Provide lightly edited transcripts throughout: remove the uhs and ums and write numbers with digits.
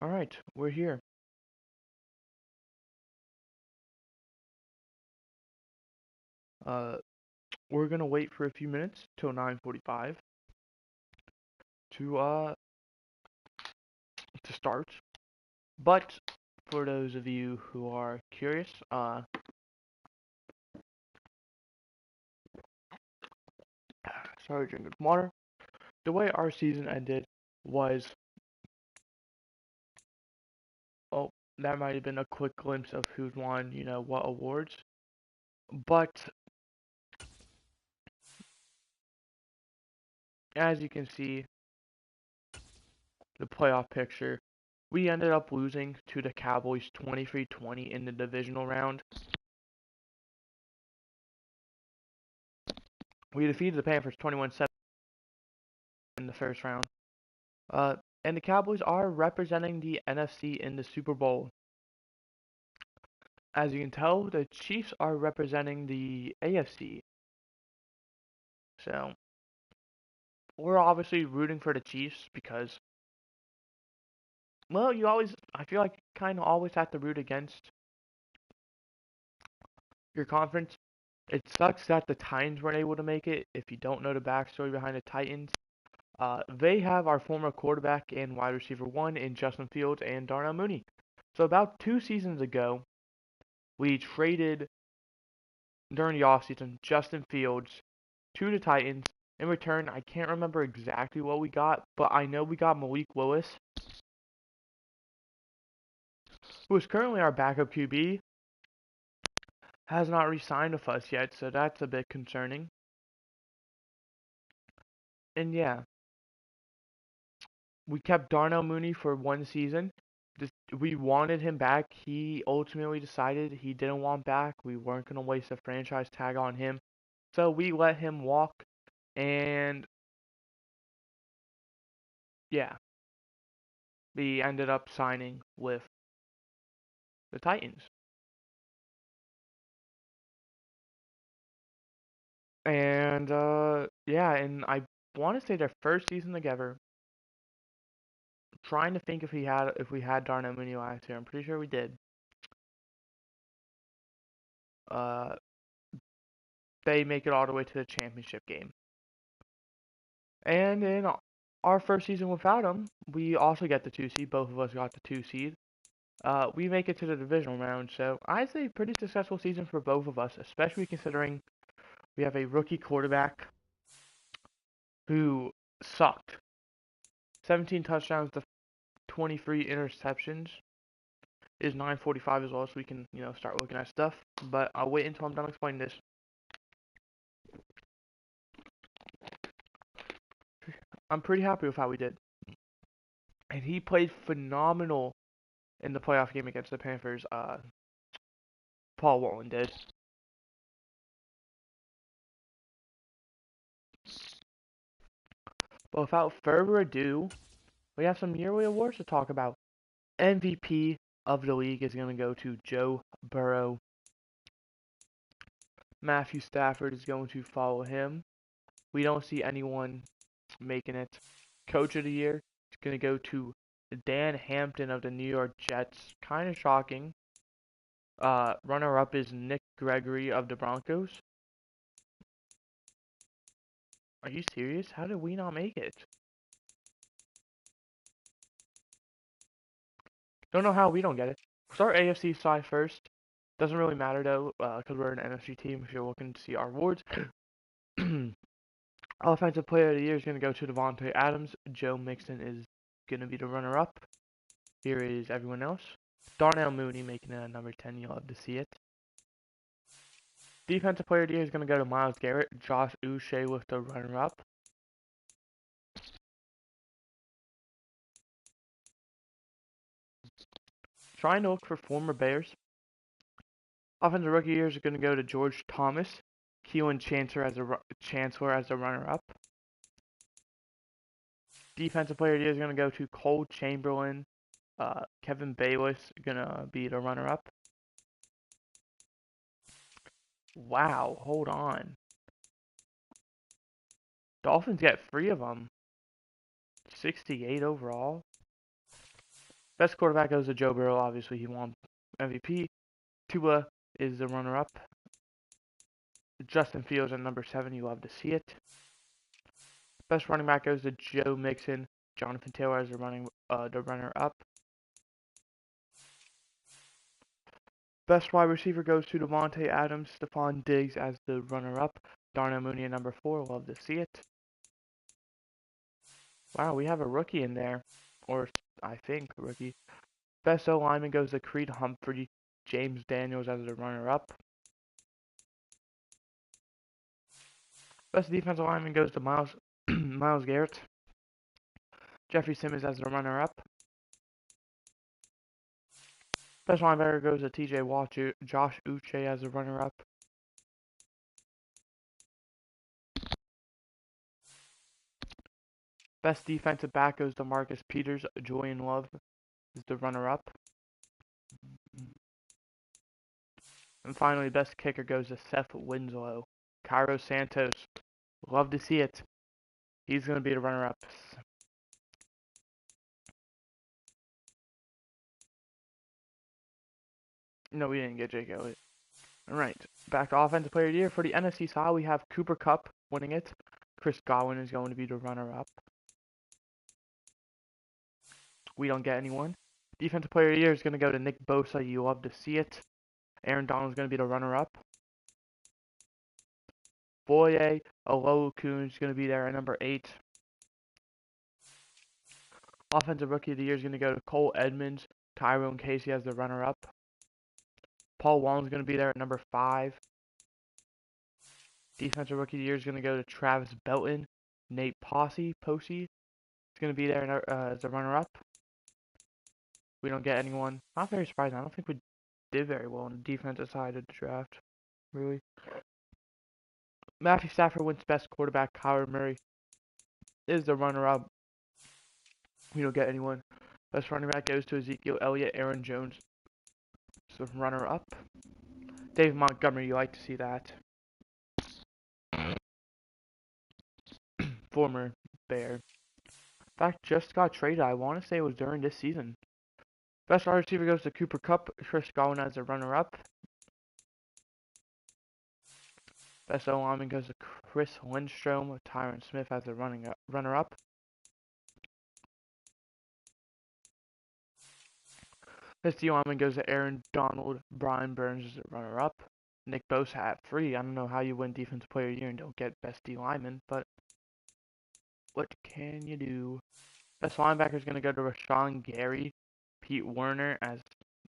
Alright, we're here. Uh, we're gonna wait for a few minutes till 9:45 to to start. But for those of you who are curious, sorry, drinking water. The way our season ended was, oh, that might have been a quick glimpse of who'd won, what awards. But as you can see, the playoff picture, we ended up losing to the Cowboys 23-20 in the divisional round. We defeated the Panthers 21-7 in the first round. Uh, and the Cowboys are representing the NFC in the Super Bowl. As you can tell, the Chiefs are representing the AFC. So we're obviously rooting for the Chiefs because, well, I feel like you kind of always have to root against your conference. It sucks that the Titans weren't able to make it. If you don't know the backstory behind the Titans, they have our former quarterback and wide receiver one in Justin Fields and Darnell Mooney. So about 2 seasons ago, we traded during the offseason Justin Fields to the Titans. In return, I can't remember exactly what we got, but I know we got Malik Willis, who is currently our backup QB, has not re-signed with us yet, so that's a bit concerning. And yeah, we kept Darnell Mooney for 1 season. We wanted him back. He ultimately decided he didn't want back. We weren't going to waste a franchise tag on him. So we let him walk. And yeah, we ended up signing with the Titans. And yeah, and I want to say their first season together. Trying to think if we had Darnell Mooney last year. I'm pretty sure we did. Uh, they make it all the way to the championship game. And in our first season without him, we also get the 2 seed. Both of us got the 2 seed. We make it to the divisional round, so I'd say pretty successful season for both of us, especially considering we have a rookie quarterback who sucked. 17 touchdowns to 23 interceptions is 9:45 as well, so we can start looking at stuff. But I'll wait until I'm done explaining this. I'm pretty happy with how we did, and he played phenomenal in the playoff game against the Panthers. Paul Walton did. But without further ado, we have some yearly awards to talk about. MVP of the league is going to go to Joe Burrow. Matthew Stafford is going to follow him. We don't see anyone making it. Coach of the year is going to go to Dan Hampton of the New York Jets. Kind of shocking. Runner-up is Nick Gregory of the Broncos. Are you serious? How did we not make it? Don't know how we don't get it. Start AFC side first. Doesn't really matter though, because we're an NFC team. If you're looking to see our awards, Offensive Player of the Year is going to go to Devontae Adams. Joe Mixon is going to be the runner-up. Here is everyone else. Darnell Mooney making it at number 10. You'll love to see it. Defensive Player of the Year is going to go to Myles Garrett. Josh Uche with the runner-up. Trying to look for former Bears. Offensive Rookie of the Year is going to go to George Thomas. Keelan Chancellor as the runner-up. Defensive Player of the Year is going to go to Cole Chamberlain. Kevin Bayless going to be the runner-up. Wow, hold on. Dolphins get 3 of them. 68 overall. Best quarterback goes to Joe Burrow. Obviously, he won MVP. Tua is the runner-up. Justin Fields at number 7. You love to see it. Best running back goes to Joe Mixon. Jonathan Taylor as the runner-up. Best wide receiver goes to Devontae Adams. Stephon Diggs as the runner-up. Darnell Mooney at number 4. Love to see it. Wow, we have a rookie in there. Or, I think, a rookie. Best O-lineman goes to Creed Humphrey. James Daniels as the runner-up. Best defensive lineman goes to Myles Garrett. Jeffrey Simmons as the runner-up. Best linebacker goes to TJ Watt. Josh Uche as the runner-up. Best defensive back goes to Marcus Peters. Julian Love is the runner-up. And finally, best kicker goes to Seth Winslow. Cairo Santos. Love to see it. He's going to be the runner-up. No, we didn't get Jake Elliott. Alright, back to Offensive Player of the Year. For the NFC side, we have Cooper Kupp winning it. Chris Godwin is going to be the runner-up. We don't get anyone. Defensive Player of the Year is going to go to Nick Bosa. You love to see it. Aaron Donald is going to be the runner-up. Boye Olokun is going to be there at number 8. Offensive Rookie of the Year is going to go to Cole Edmonds. Tyrone Casey as the runner-up. Paul Wong is going to be there at number 5. Defensive Rookie of the Year is going to go to Travis Belton. Nate Posey is going to be there as the runner-up. We don't get anyone. Not very surprising. I don't think we did very well on the defensive side of the draft. Really. Matthew Stafford wins Best Quarterback. Kyler Murray is the runner-up. We don't get anyone. Best running back goes to Ezekiel Elliott. Aaron Jones is the runner-up. Dave Montgomery, you like to see that. Former Bear. In fact, just got traded. I want to say it was during this season. Best wide receiver goes to Cooper Kupp. Chris Godwin as the runner-up. Best O-lineman goes to Chris Lindstrom. Tyron Smith as the runner-up. Best D-lineman goes to Aaron Donald. Brian Burns is the runner-up. Nick Bosa at 3. I don't know how you win Defensive Player of the Year and don't get Best D-lineman, but what can you do? Best linebacker is going to go to Rashawn Gary. Pete Werner as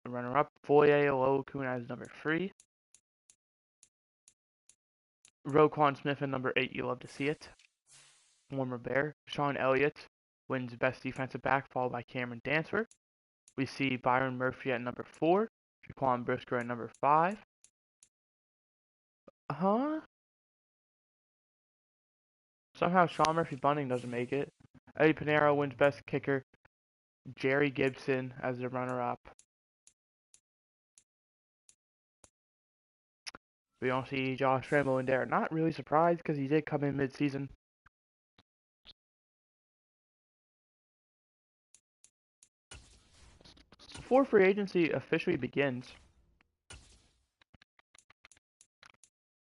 the runner-up. Foye Olokun as number 3. Roquan Smith at number 8. You love to see it. Former Bear. Sean Elliott wins Best Defensive Back, followed by Cameron Dantzler. We see Byron Murphy at number 4. Jaquan Brisker at number 5. Huh? Somehow Sean Murphy Bunting doesn't make it. Eddie Pinheiro wins Best Kicker. Jerry Gibson as the runner-up. We don't see Josh Rambo in there. Not really surprised because he did come in mid-season. Before free agency officially begins,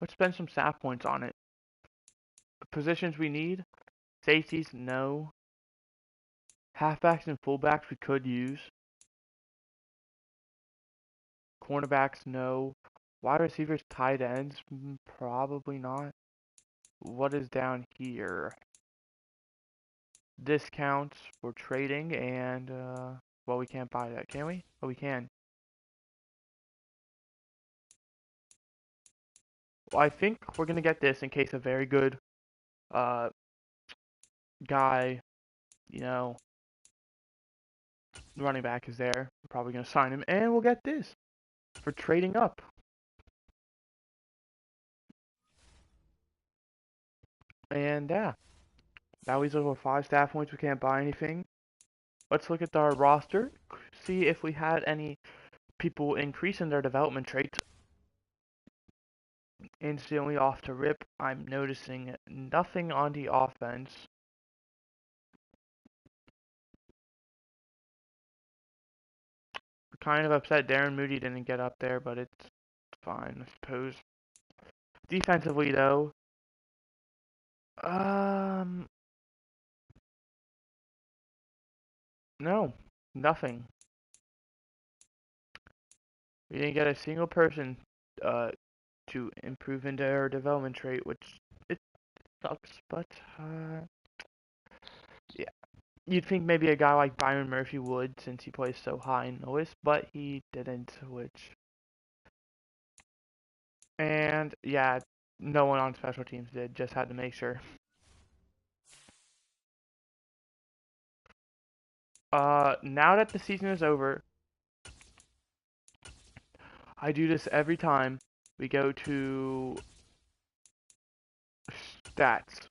let's spend some stat points on it. Positions we need. Safeties, no. Halfbacks and fullbacks we could use. Cornerbacks, no. Wide receivers, tight ends, probably not. What is down here? Discounts for trading and, well, we can't buy that, can we? Oh, we can. Well, I think we're going to get this in case a very good guy, you know, running back is there. We're probably going to sign him, and we'll get this for trading up. And yeah, that leaves us with 5 stat points. We can't buy anything. Let's look at our roster, see if we had any people increasing their development traits. Instantly off to rip, I'm noticing nothing on the offense. kind of upset Darren Moody didn't get up there, but it's fine, I suppose. Defensively, though, um, no, nothing. We didn't get a single person uh, to improve in their development trait, which it sucks, but yeah. You'd think maybe a guy like Byron Murphy would, since he plays so high in the list, but he didn't, which... And, yeah, no one on special teams did, just had to make sure. Now that the season is over, I do this every time we go to stats.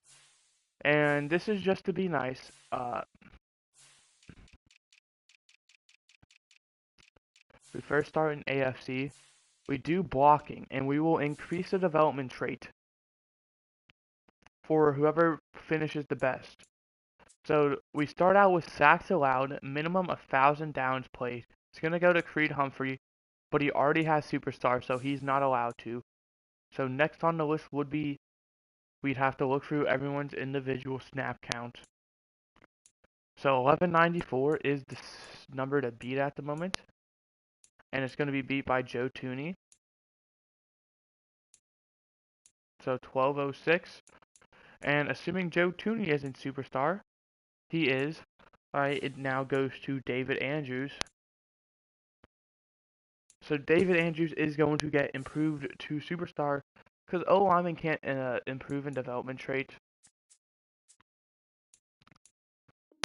And this is just to be nice. We first start in AFC. We do blocking, and we will increase the development trait for whoever finishes the best. So we start out with sacks allowed, minimum 1,000 downs played. It's going to go to Creed Humphrey, but he already has Superstar, so he's not allowed to. So next on the list would be, we'd have to look through everyone's individual snap count. So 1194 is the number to beat at the moment, and it's going to be beat by Joe Tooney. So 1206, and assuming Joe Tooney isn't Superstar, he is. Alright, it now goes to David Andrews. So David Andrews is going to get improved to Superstar because O-lineman can't improve in development traits.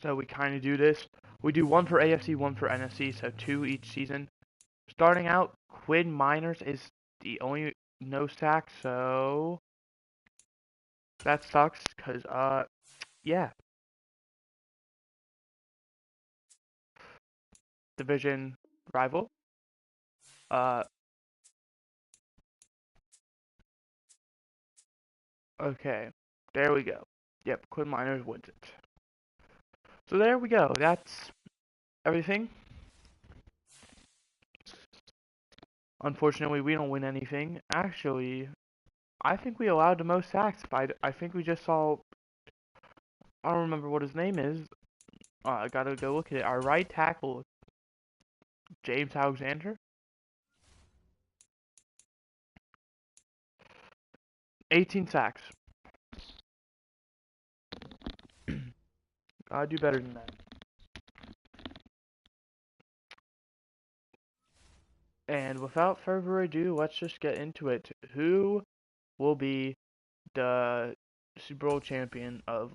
So we kind of do this. We do one for AFC, one for NFC, so 2 each season. Starting out, Quinn Miners is the only no sack, so that sucks because, yeah. Division rival. Uh, okay. There we go. Yep, Quinn Miners wins it. So there we go. That's everything. Unfortunately, we don't win anything. Actually, I think we allowed the most sacks. I think we just saw. I don't remember what his name is. I gotta go look at it. Our right tackle, James Alexander, 18 sacks. Gotta do better than that. And without further ado, let's just get into it. Who will be the Super Bowl champion of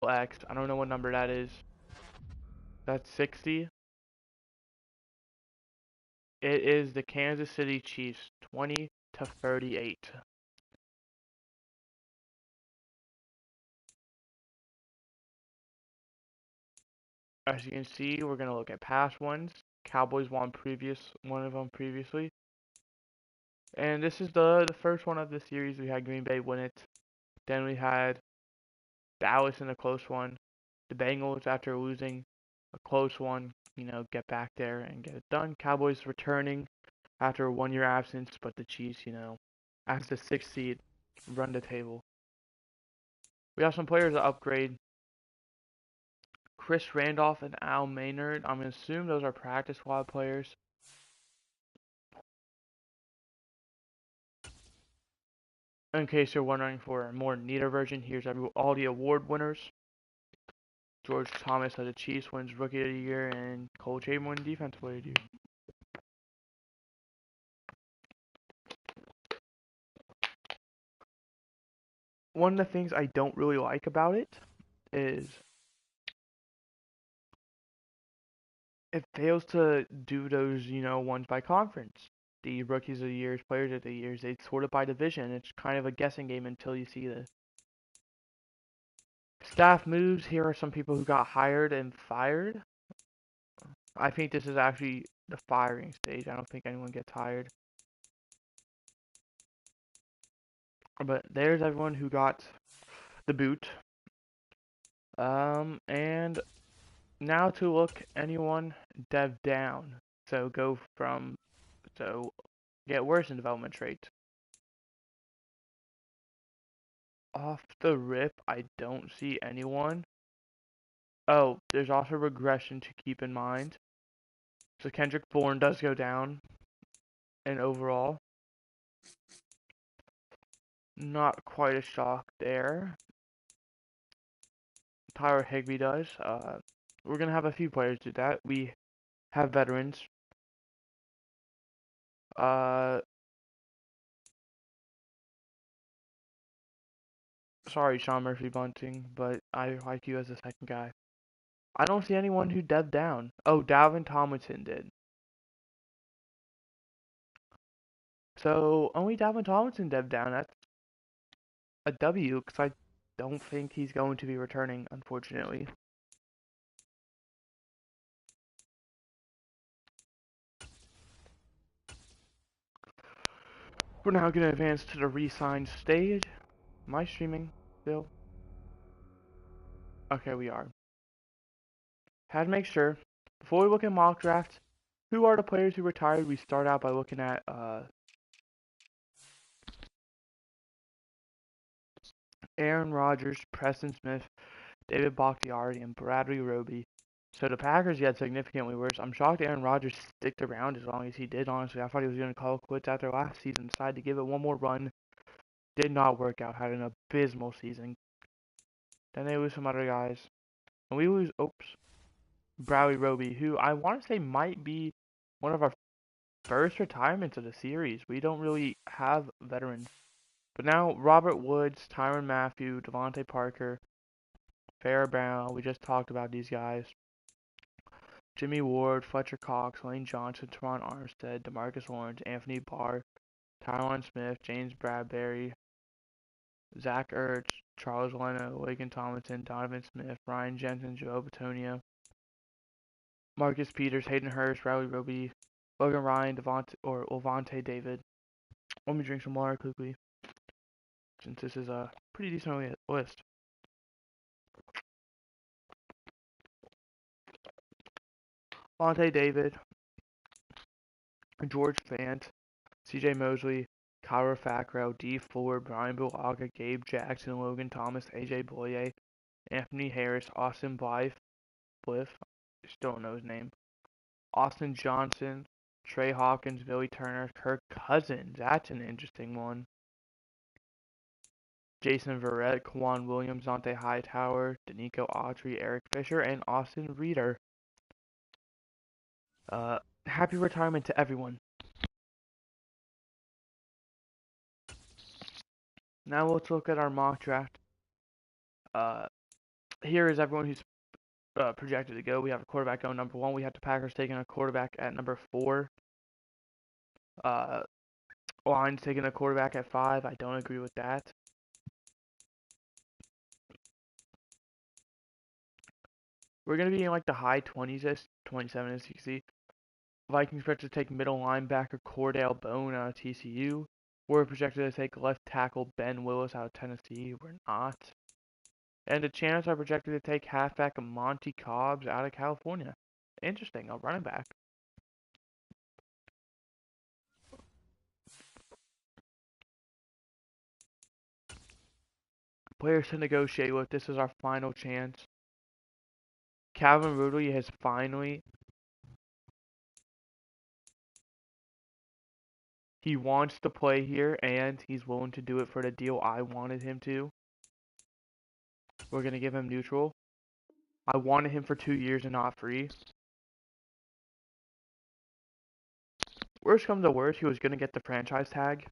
X? I don't know what number that is. That's 60. It is the Kansas City Chiefs, 20-38. As you can see, we're gonna look at past ones. Cowboys won one of them previously, and this is the first one of the series. We had Green Bay win it. Then we had Dallas in a close one. The Bengals, after losing a close one, get back there and get it done. Cowboys returning after a 1 year absence, but the Chiefs, as the 6th seed, run the table. We have some players to upgrade. Chris Randolph and Al Maynard. I'm going to assume those are practice squad players. In case you're wondering for a more neater version, here's all the award winners. George Thomas of the Chiefs wins Rookie of the Year, and Cole Chamberlain Defensive Player of the Year. One of the things I don't really like about it is it fails to do those, ones by conference. The Rookies of the Years, Players of the Years, they sort it by division. It's kind of a guessing game until you see the staff moves. Here are some people who got hired and fired. I think this is actually the firing stage. I don't think anyone gets hired. But there's everyone who got the boot. And Now to look anyone dev down. So get worse in development traits. Off the rip, I don't see anyone. Oh, there's also regression to keep in mind. So Kendrick Bourne does go down in overall. Not quite a shock there. Tyler Higbee does. We're gonna have a few players do that. We have veterans. Uh, Sorry, Sean Murphy Bunting, but I like you as the second guy. I don't see anyone who dev down. Oh, Dalvin Tomlinson did. So only Dalvin Tomlinson dev down. That's a W because I don't think he's going to be returning, unfortunately. We're now going to advance to the re-sign stage. Am I streaming still? Okay, we are. Had to make sure. Before we look at mock drafts, who are the players who retired? We start out by looking at Aaron Rodgers, Preston Smith, David Bakhtiari, and Bradley Roby. So the Packers get significantly worse. I'm shocked Aaron Rodgers sticked around as long as he did, honestly. I thought he was going to call quits after last season. Decided to give it one more run. Did not work out. Had an abysmal season. Then they lose some other guys. And we lose, Bradley Roby, who I want to say might be one of our first retirements of the series. We don't really have veterans. But now Robert Woods, Tyrann Mathieu, Devontae Parker, Farrah Brown, we just talked about these guys. Jimmy Ward, Fletcher Cox, Lane Johnson, Teron Armstead, DeMarcus Lawrence, Anthony Barr, Tyron Smith, James Bradbury, Zach Ertz, Charles Leno, Logan Tomlinson, Donovan Smith, Ryan Jensen, Joe Batonio, Marcus Peters, Hayden Hurst, Riley Roby, Logan Ryan, Levante David. Let me drink some water quickly, since this is a pretty decent list. Levante David, George Fant, C.J. Mosley, Kyra Fackrell, D. Ford, Brian Bulaga, Gabe Jackson, Logan Thomas, A.J. Boye, Anthony Harris, Austin Bliff, still don't know his name, Austin Johnson, Trey Hawkins, Billy Turner, Kirk Cousins, that's an interesting one. Jason Verrett, Kwan Williams, Dante Hightower, Danico Autry, Eric Fisher, and Austin Reeder. Happy retirement to everyone. Now let's look at our mock draft. Here is everyone who's projected to go. We have a quarterback going number 1. We have the Packers taking a quarterback at number 4. Lions taking a quarterback at 5. I don't agree with that. We're going to be in like the high 20s, 27 as you can see. Vikings projected to take middle linebacker Cordell Bone out of TCU. We're projected to take left tackle Ben Willis out of Tennessee. We're not. And the Chants are projected to take halfback Monty Cobbs out of California. Interesting, a running back. Players to negotiate with. This is our final chance. Calvin Ridley has finally. He wants to play here, and he's willing to do it for the deal I wanted him to. We're going to give him neutral. I wanted him for 2 years and not free. Worst comes to worst, he was going to get the franchise tag.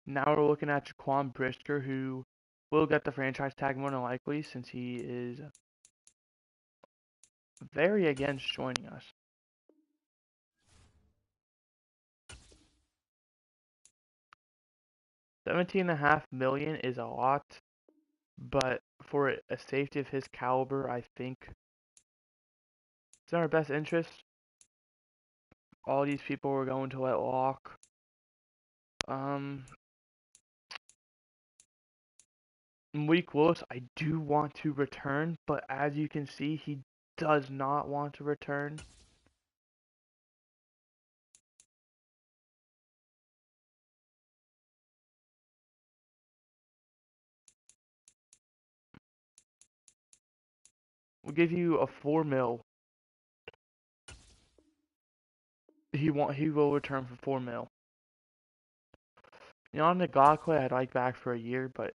Now we're looking at Jaquan Brisker, who will get the franchise tag more than likely since he is very against joining us. $17.5 million is a lot, but for a safety of his caliber, I think it's in our best interest. All these people were going to let walk. Malik Willis, I do want to return, but as you can see, he does not want to return. We'll give you a 4 mil. He will return for 4 mil. You know, on Ngakwe, I'd like back for a year, but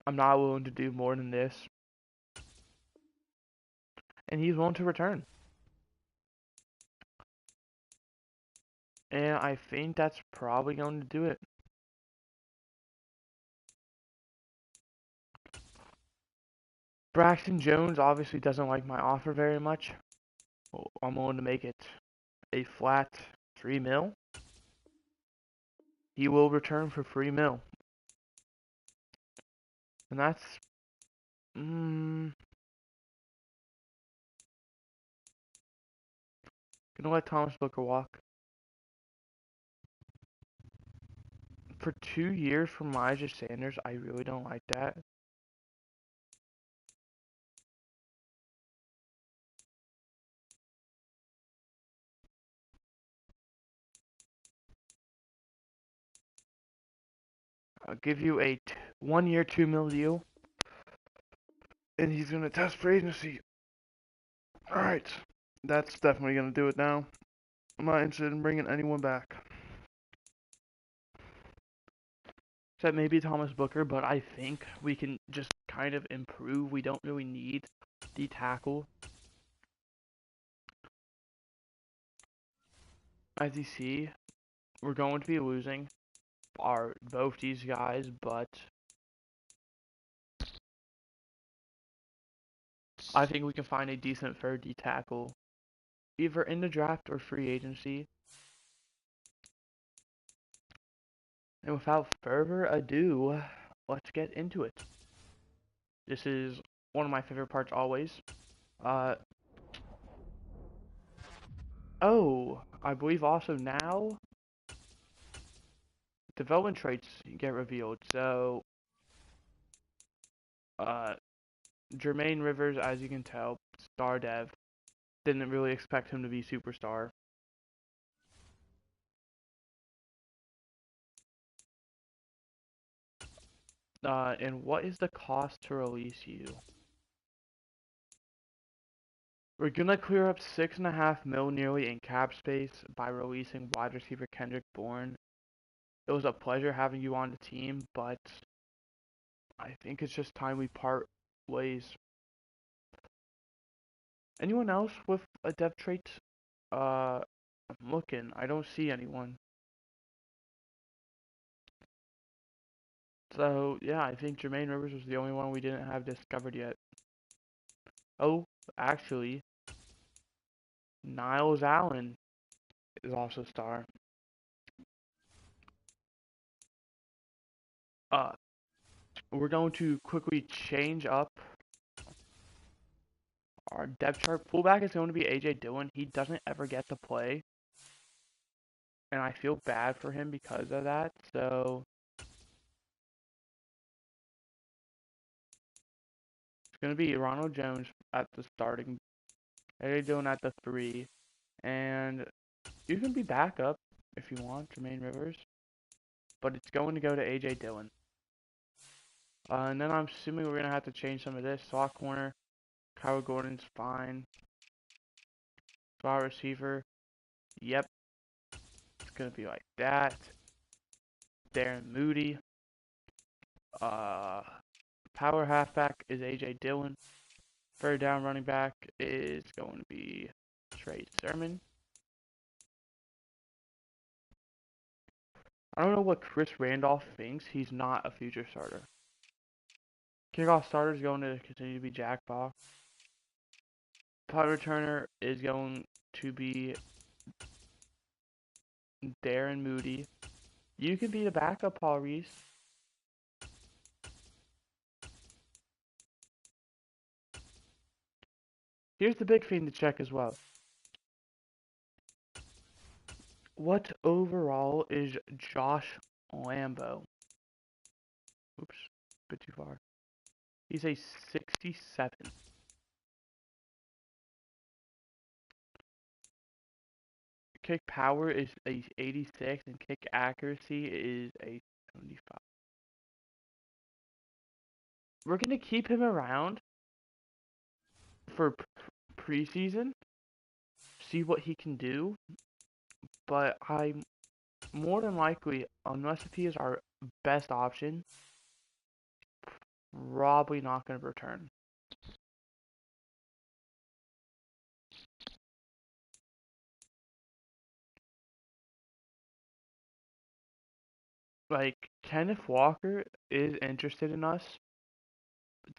I'm not willing to do more than this. And he's willing to return. And I think that's probably going to do it. Braxton Jones obviously doesn't like my offer very much. I'm willing to make it a flat 3 mil. He will return for 3 mil. And that's gonna let Thomas Booker walk. For 2 years from Elijah Sanders, I really don't like that. I'll give you a 1 year, 2 mil deal. And he's gonna test for agency. Alright. That's definitely gonna do it now. I'm not interested in bringing anyone back. Except maybe Thomas Booker, but I think we can just kind of improve. We don't really need the tackle. As you see, we're going to be losing both these guys, but I think we can find a decent third D tackle, either in the draft or free agency. And without further ado, let's get into it. This is one of my favorite parts always. Oh, I believe also now development traits get revealed. So, Jermaine Rivers, as you can tell, star dev. Didn't really expect him to be superstar. And what is the cost to release you? We're gonna clear up 6.5 mil nearly in cap space by releasing wide receiver Kendrick Bourne. It was a pleasure having you on the team, but I think it's just time we part ways. Anyone else with a depth trait? I'm looking. I don't see anyone. So, yeah, I think Jermaine Rivers was the only one we didn't have discovered yet. Oh, actually, Niles Allen is also a star. Uh, we're going to quickly change up our depth chart. Fullback is going to be AJ Dillon. He doesn't ever get to play, and I feel bad for him because of that. So it's going to be Ronald Jones at the starting, AJ Dillon at the 3, and you can be backup if you want, Jermaine Rivers, but it's going to go to AJ Dillon. And then I'm assuming we're going to have to change some of this. Slot corner, Kyle Gordon's fine. Slot receiver, yep, it's going to be like that. Darren Moody. Power halfback is AJ Dillon. Third down running back is going to be Trey Sermon. I don't know what Chris Randolph thinks. He's not a future starter. Kickoff starter is going to continue to be Jack Bach. Punt returner is going to be Darren Moody. You can be the backup, Paul Reese. Here's the big thing to check as well. What overall is Josh Lambo? Oops. a bit too far. He's a 67. Kick power is a 86, and kick accuracy is a 75. We're gonna keep him around for preseason, see what he can do. But I'm more than likely, unless if he is our best option, probably not gonna return. Like, Kenneth Walker is interested in us.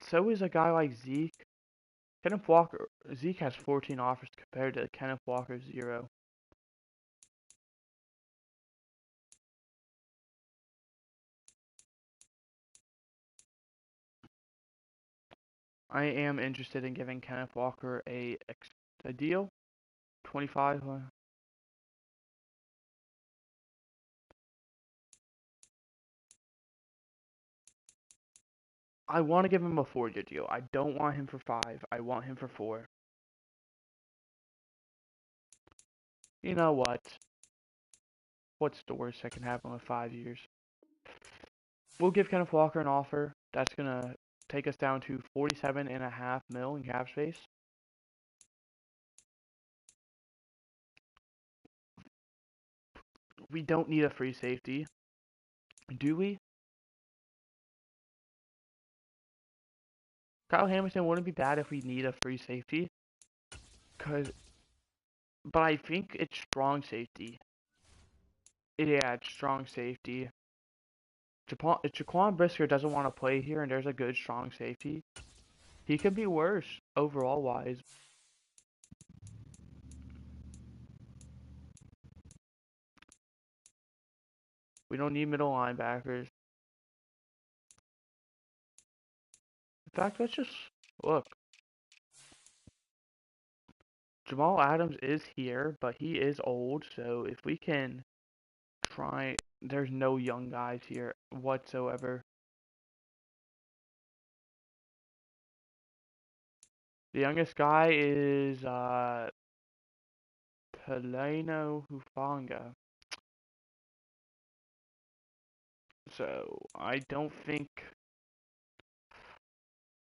So is a guy like Zeke. Zeke has 14 offers compared to Kenneth Walker's 0. I am interested in giving Kenneth Walker a deal. 25. I want to give him a 4-year deal. I don't want him for 5. I want him for 4. You know what? What's the worst that can happen with 5 years? We'll give Kenneth Walker an offer. That's going to take us down to 47.5 mil in cap space. We don't need a free safety. Do we? Kyle Hamilton wouldn't be bad if we need a free safety. But I think it's strong safety. Yeah, it's strong safety. Jaquan Brisker doesn't want to play here, and there's a good strong safety. He could be worse overall wise. We don't need middle linebackers. In fact, let's just look. Jamal Adams is here, but he is old, so if we can try, there's no young guys here whatsoever. The youngest guy is Peleno Hufanga. So I don't think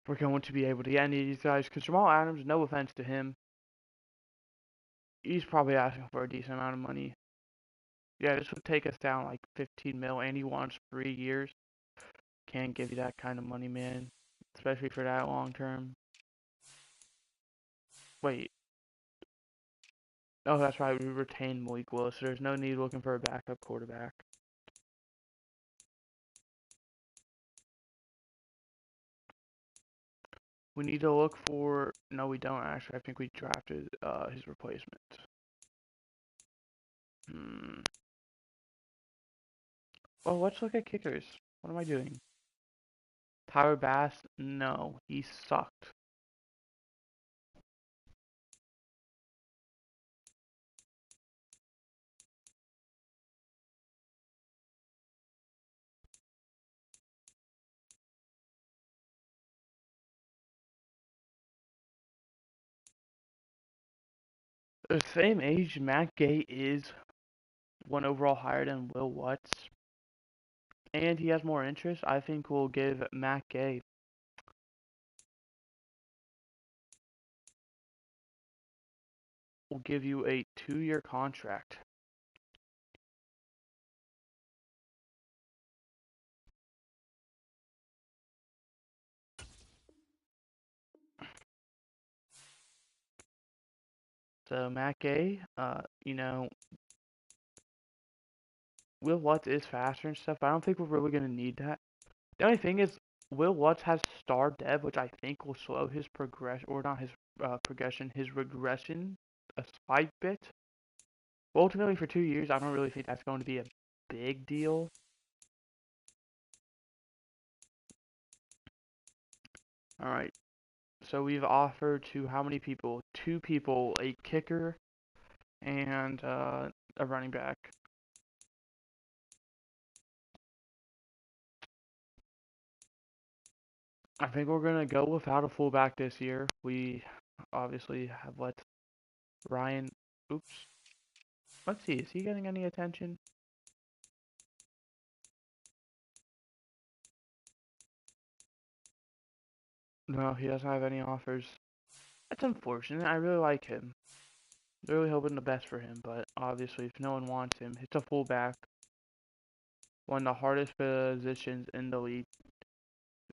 we're going to be able to get any of these guys because Jamal Adams, no offense to him, he's probably asking for a decent amount of money. Yeah, this would take us down like 15 mil, and he wants 3 years. Can't give you that kind of money, man, especially for that long term. Wait. Oh, that's right. We retained Malik Willis, so there's no need looking for a backup quarterback. We need to look for. No, we don't actually. I think we drafted his replacement. Well, let's look at kickers. What am I doing? Tyler Bass? No, he sucked. The same age Matt Gay is 1 overall higher than Will Lutz, and he has more interest. I think we'll give Matt Gay. We'll give you a 2-year contract. So Matt Gay, Will Lutz is faster and stuff, but I don't think we're really gonna need that. The only thing is, Will Lutz has star dev, which I think will slow his progression, or not his progression, his regression a slight bit. But ultimately, for 2 years, I don't really think that's going to be a big deal. All right. So we've offered to how many people? 2 people, a kicker and a running back. I think we're gonna go without a fullback this year. We obviously have let Ryan. Oops. Let's see. Is he getting any attention? No, he doesn't have any offers. That's unfortunate. I really like him. Really hoping the best for him, but obviously, if no one wants him, it's a fullback. One of the hardest positions in the league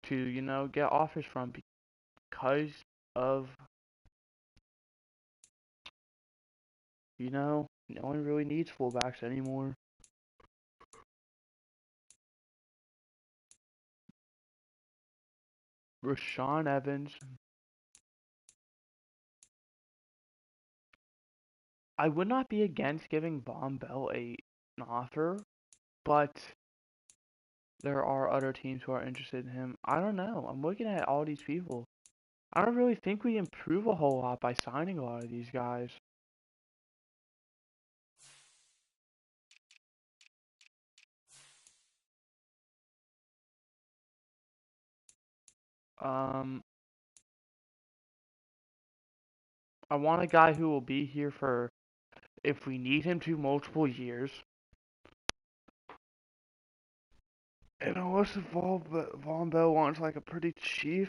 to, get offers from because of, no one really needs fullbacks anymore. Rashawn Evans. I would not be against giving Von Bell an offer, but there are other teams who are interested in him. I don't know. I'm looking at all these people. I don't really think we improve a whole lot by signing a lot of these guys. Um, I want a guy who will be here for, if we need him to, multiple years. And unless Von Bell wants like a pretty cheap,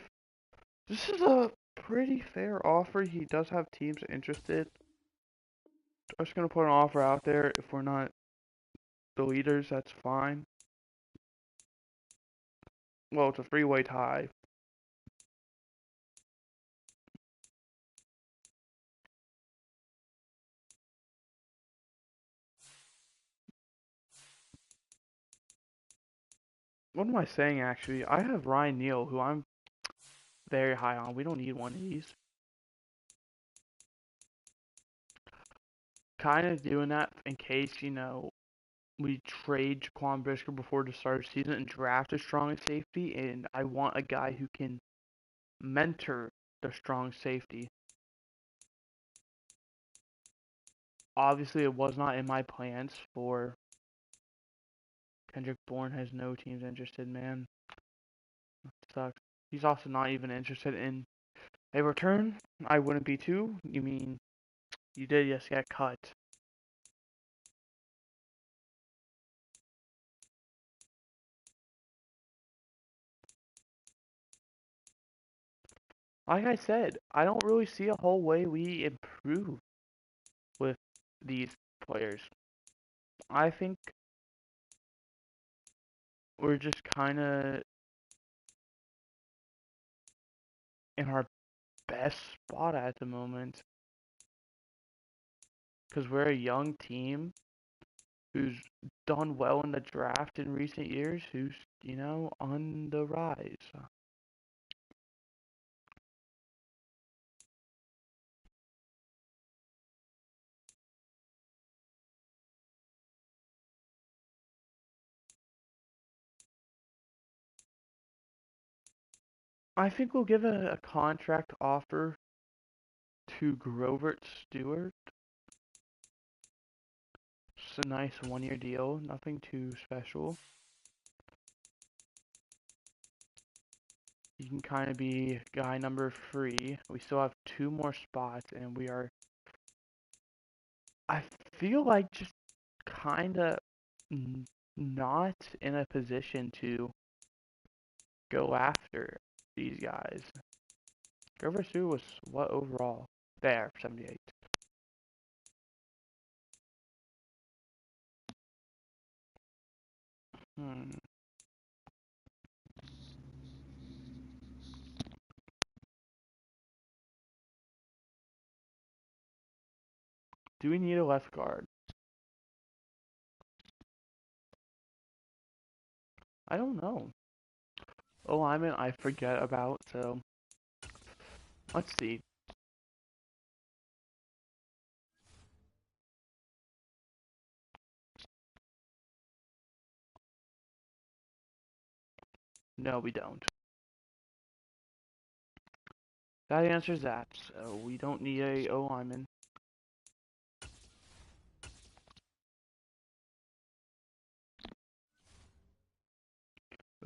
this is a pretty fair offer. He does have teams interested. I'm just gonna put an offer out there. If we're not the leaders, that's fine. Well, it's a three-way tie. What am I saying actually? I have Ryan Neal, who I'm very high on. We don't need one of these. Kind of doing that in case, we trade Jaquan Brisker before the start of the season and draft a strong safety, and I want a guy who can mentor the strong safety. Obviously, it was not in my plans for Kendrick Bourne has no teams interested, man. Sucks. He's also not even interested in a return. I wouldn't be too. You mean you did just get cut? Like I said, I don't really see a whole way we improve with these players. I think we're just kind of in our best spot at the moment because we're a young team who's done well in the draft in recent years, who's, on the rise. I think we'll give a contract offer to Grovert Stewart. It's a nice 1 year deal, nothing too special. He can kind of be guy number 3. We still have 2 more spots, and we are, I feel like, just kind of not in a position to go after these guys. Grover Stewart was what overall? There, 78. Hmm. Do we need a left guard? I don't know. Oh, I forget about, so let's see. No, we don't. That answers that. So we don't need a O lineman.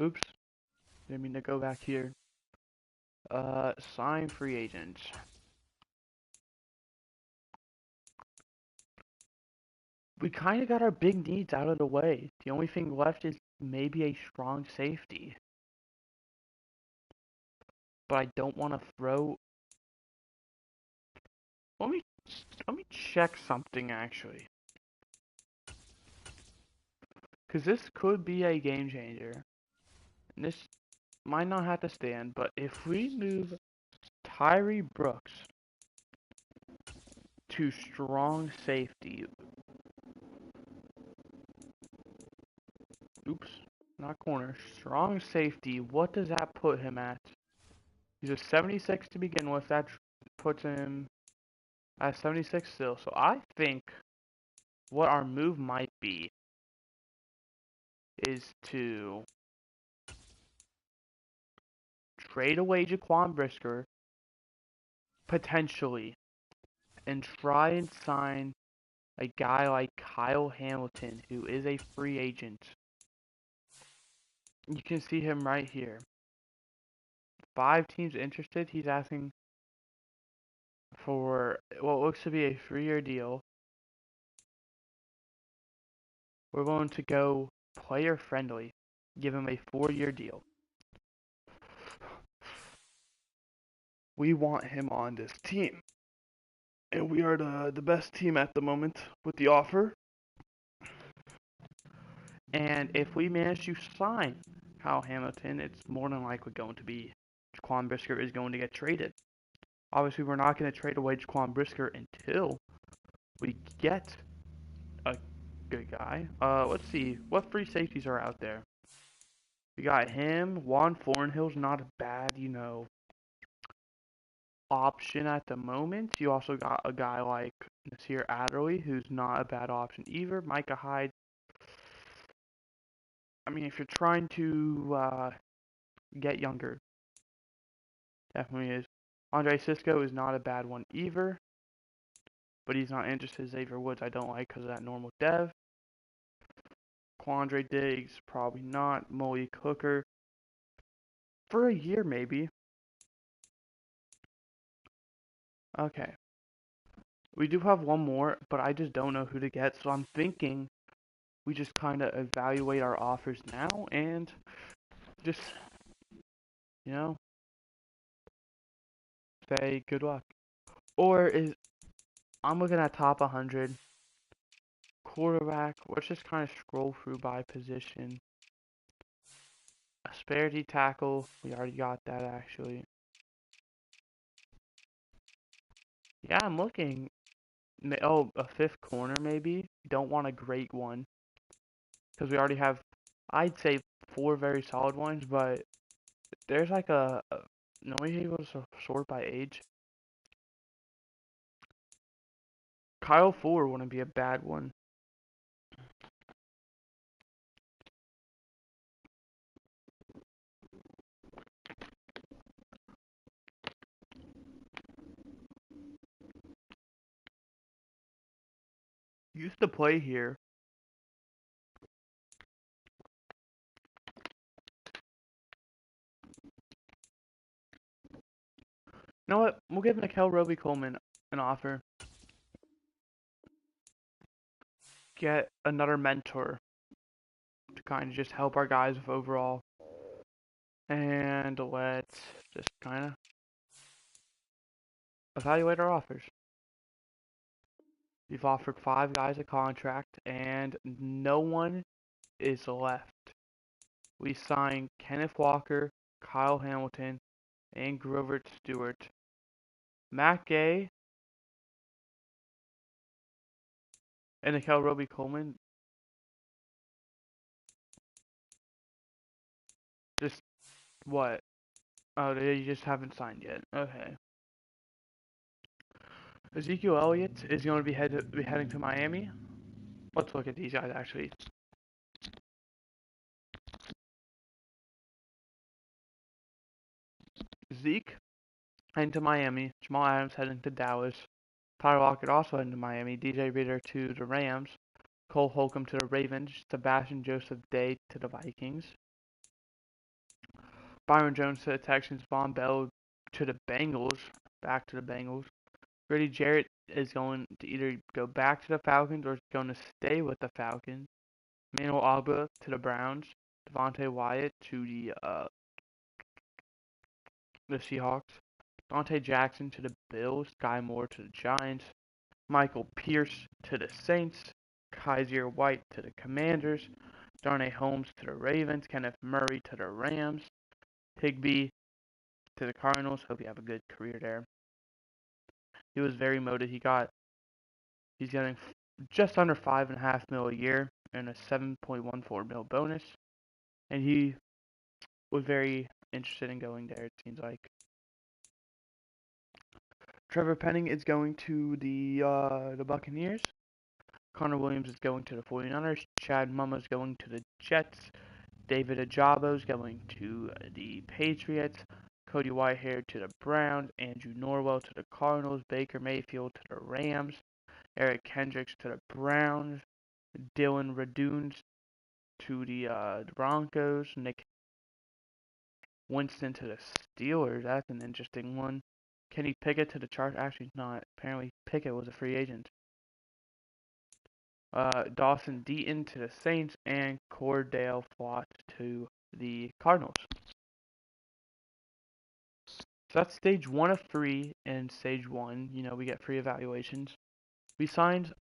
Oops. Didn't mean to go back here. Sign free agents. We kind of got our big needs out of the way. The only thing left is maybe a strong safety. But I don't want to throw. Let me let me check something actually, because this could be a game changer. And this might not have to stand, but if we move Tyree Brooks to strong safety, oops, not corner, strong safety, what does that put him at? He's a 76 to begin with. That puts him at 76 still. So I think what our move might be is to trade away Jaquan Brisker, potentially, and try and sign a guy like Kyle Hamilton, who is a free agent. You can see him right here. 5 teams interested. He's asking for what looks to be a 3-year deal. We're going to go player friendly, give him a 4-year deal. We want him on this team. And we are the best team at the moment with the offer. And if we manage to sign Kyle Hamilton, it's more than likely going to be Jaquan Brisker is going to get traded. Obviously, we're not going to trade away Jaquan Brisker until we get a good guy. Let's see. What free safeties are out there? We got him. Juan Thornhill's not a bad, option at the moment. You also got a guy like Nasir Adderley, who's not a bad option either. Micah Hyde. I mean, if you're trying to get younger, definitely is. Andre Cisco is not a bad one either, but he's not interested. Xavier Woods I don't like because of that normal dev. Quandre Diggs, probably not. Malik Hooker, for a year maybe. Okay. We do have one more, but I just don't know who to get, so I'm thinking we just kind of evaluate our offers now and just, you know, say good luck. Or is, I'm looking at top 100. Quarterback, let's just kind of scroll through by position. Asperity tackle, we already got that actually. Yeah, I'm looking. Oh, a fifth corner maybe. Don't want a great one because we already have, I'd say, 4 very solid ones, but there's like no way able to sort by age. Kyle Fuller wouldn't be a bad one. Used to play here. You know what? We'll give Nickel Roby Coleman an offer. Get another mentor to kind of just help our guys with overall. And let's just kind of evaluate our offers. We've offered 5 guys a contract, and no one is left. We signed Kenneth Walker, Kyle Hamilton, and Grover Stewart. Matt Gay and Nickel Roby Coleman. Just what? Oh, they just haven't signed yet. Okay. Ezekiel Elliott is going to be heading to Miami. Let's look at these guys actually. Zeke heading to Miami. Jamal Adams heading to Dallas. Tyler Lockett also heading to Miami. DJ Reader to the Rams. Cole Holcomb to the Ravens. Sebastian Joseph Day to the Vikings. Byron Jones to the Texans. Von Bell to the Bengals. Back to the Bengals. Grady Jarrett is going to either go back to the Falcons or is going to stay with the Falcons. Manuel Ogba to the Browns. Devontae Wyatt to the Seahawks. Dante Jackson to the Bills. Sky Moore to the Giants. Michael Pierce to the Saints. Kaiser White to the Commanders. Darnay Holmes to the Ravens. Kenneth Murray to the Rams. Higbee to the Cardinals. Hope you have a good career there. He was very motivated. He's getting just under $5.5 million a year and a $7.14 million bonus, and he was very interested in going there. It seems like Trevor Penning is going to the Buccaneers. Connor Williams is going to the 49ers. Chad Mumma is going to the Jets. David Ajabo is going to the Patriots. Cody Whitehair to the Browns. Andrew Norwell to the Cardinals. Baker Mayfield to the Rams. Eric Kendricks to the Browns. Dylan Raduns to the Broncos. Nick Winston to the Steelers. That's an interesting one. Kenny Pickett to the Chargers. Actually, not. Apparently, Pickett was a free agent. Dawson Deaton to the Saints. And Cordell Flott to the Cardinals. So that's stage 1 of 3 in stage 1. You know, we get free evaluations. We signed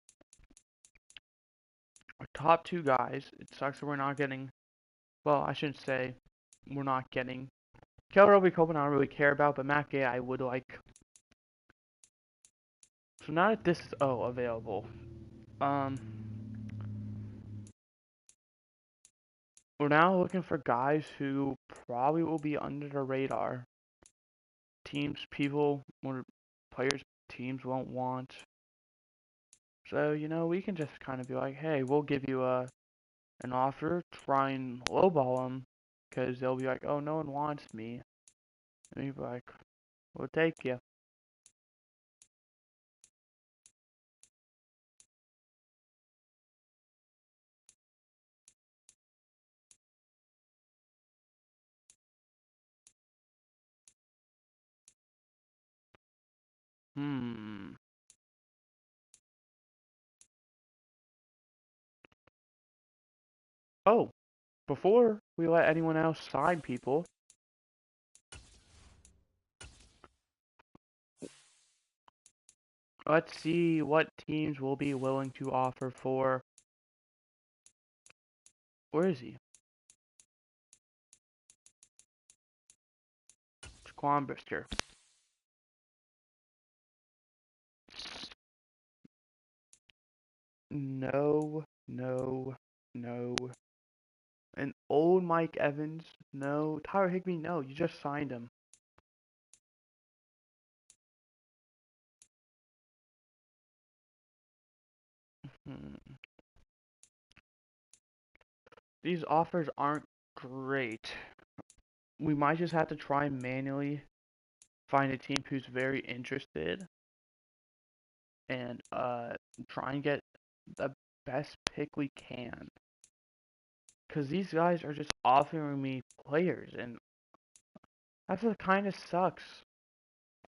our top 2 guys. It sucks that we're not getting, well, I shouldn't say we're not getting. Keller Obi Copeland I don't really care about, but Matt Gay I would like. So now that this is, available. We're now looking for guys who probably will be under the radar. Players teams won't want. So, you know, we can just kind of be like, hey, we'll give you an offer, try and lowball them, because they'll be like, oh, no one wants me. And you'll be like, we'll take you. Oh, before we let anyone else sign people, let's see what teams will be willing to offer for. Where is he? Jaquan Brisker. No, no, no. An old Mike Evans? No. Tyler Higbee? No. You just signed him. These offers aren't great. We might just have to try and manually find a team who's very interested and try and get the best pick we can. Because these guys are just offering me players, and that's what kind of sucks.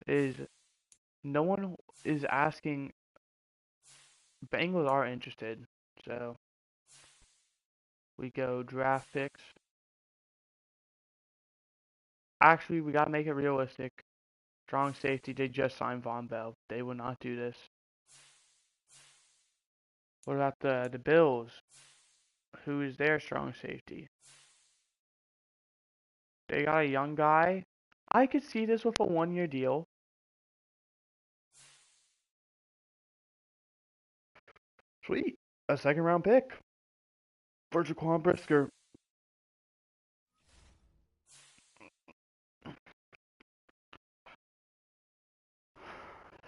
Is no one is asking. Bengals are interested, so we go draft picks. Actually, we gotta make it realistic. Strong safety. They just signed Von Bell. They would not do this. What about the Bills? Who is their strong safety? They got a young guy. I could see this with a 1-year deal. Sweet. A 2nd-round pick for Jaquan Brisker.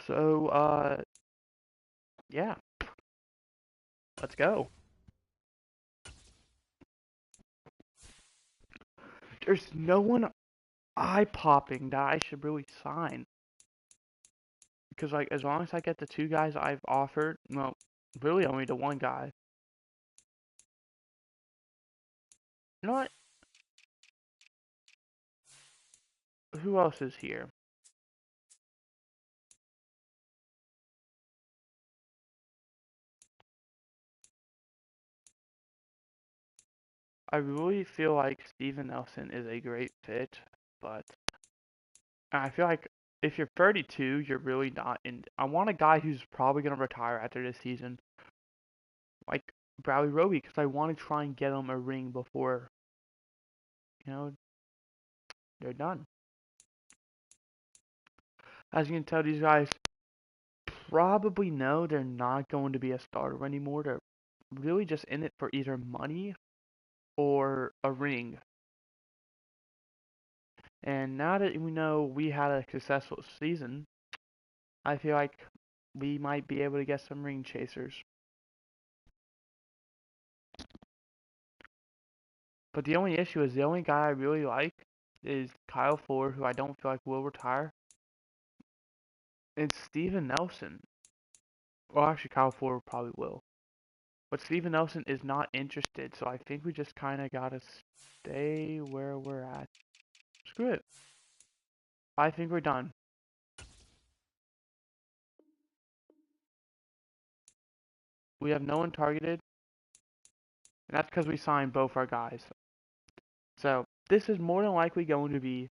So, yeah. Let's go. There's no one eye-popping that I should really sign. Because, like, as long as I get the 2 guys I've offered, well, really only the 1 guy. You know what? Who else is here? I really feel like Steven Nelson is a great fit, but I feel like if you're 32, you're really not in. I want a guy who's probably going to retire after this season, like Bradley Roby, because I want to try and get him a ring before, you know, they're done. As you can tell, these guys probably know they're not going to be a starter anymore. They're really just in it for either money or a ring. And now that we know we had a successful season, I feel like we might be able to get some ring chasers. But the only issue is the only guy I really like is Kyle Ford, who I don't feel like will retire. And Steven Nelson. Well, actually, Kyle Ford probably will. But Steven Nelson is not interested, so I think we just kind of gotta stay where we're at. Screw it. I think we're done. We have no one targeted, and that's because we signed both our guys. So this is more than likely going to be.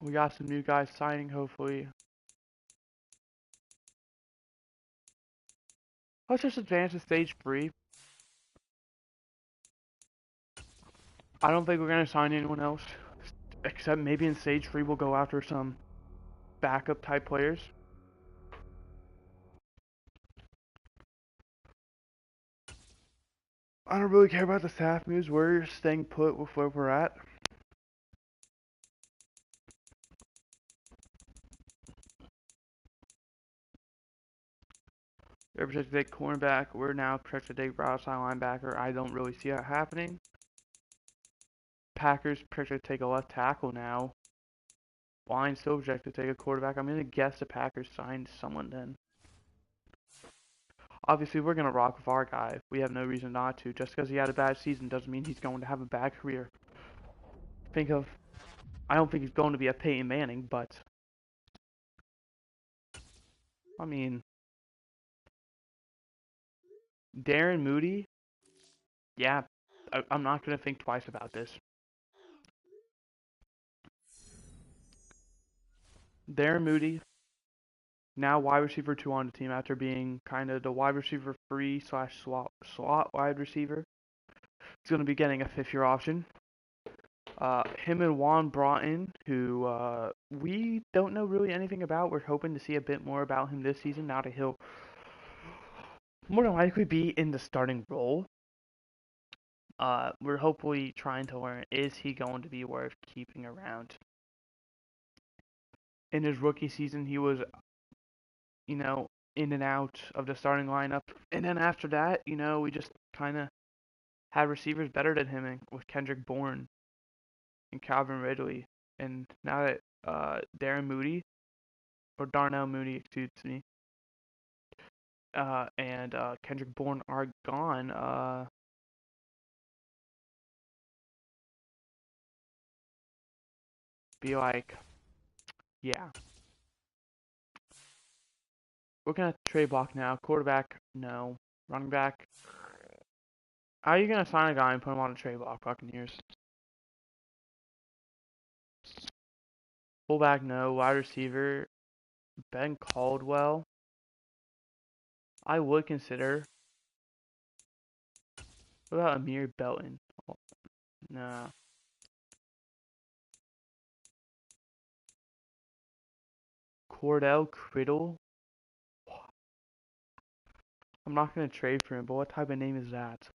We got some new guys signing, hopefully. Let's just advance to stage 3. I don't think we're going to sign anyone else. Except maybe in stage 3 we'll go after some backup type players. I don't really care about the staff moves. We're staying put with where we're at. They're projected to take cornerback. We're now projected to take outside linebacker. I don't really see that happening. Packers projected to take a left tackle now. Lions still projected to take a quarterback. I'm going to guess the Packers signed someone then. Obviously, we're going to rock with our guy. We have no reason not to. Just because he had a bad season doesn't mean he's going to have a bad career. I don't think he's going to be a Peyton Manning, but I mean, Darren Moody, yeah, I'm not going to think twice about this. Darren Moody, now wide receiver 2 on the team after being kind of the wide receiver 3 slash slot wide receiver. He's going to be getting a 5th-year option. Him and Juan Broughton, who we don't know really anything about. We're hoping to see a bit more about him this season now that he'll more than likely be in the starting role. We're hopefully trying to learn, is he going to be worth keeping around? In his rookie season, he was, in and out of the starting lineup. And then after that, we just kind of had receivers better than him with Kendrick Bourne and Calvin Ridley. And now that Darren Moody, or Darnell Mooney, excuse me, and Kendrick Bourne are gone, be like, yeah. Looking at the trade block now, quarterback, no. Running back, how are you going to sign a guy and put him on a trade block, Buccaneers? Fullback, no. Wide receiver, Ben Caldwell, I would consider. What about Amir Belton? Oh, nah. Cordell Criddle? I'm not going to trade for him, but what type of name is that?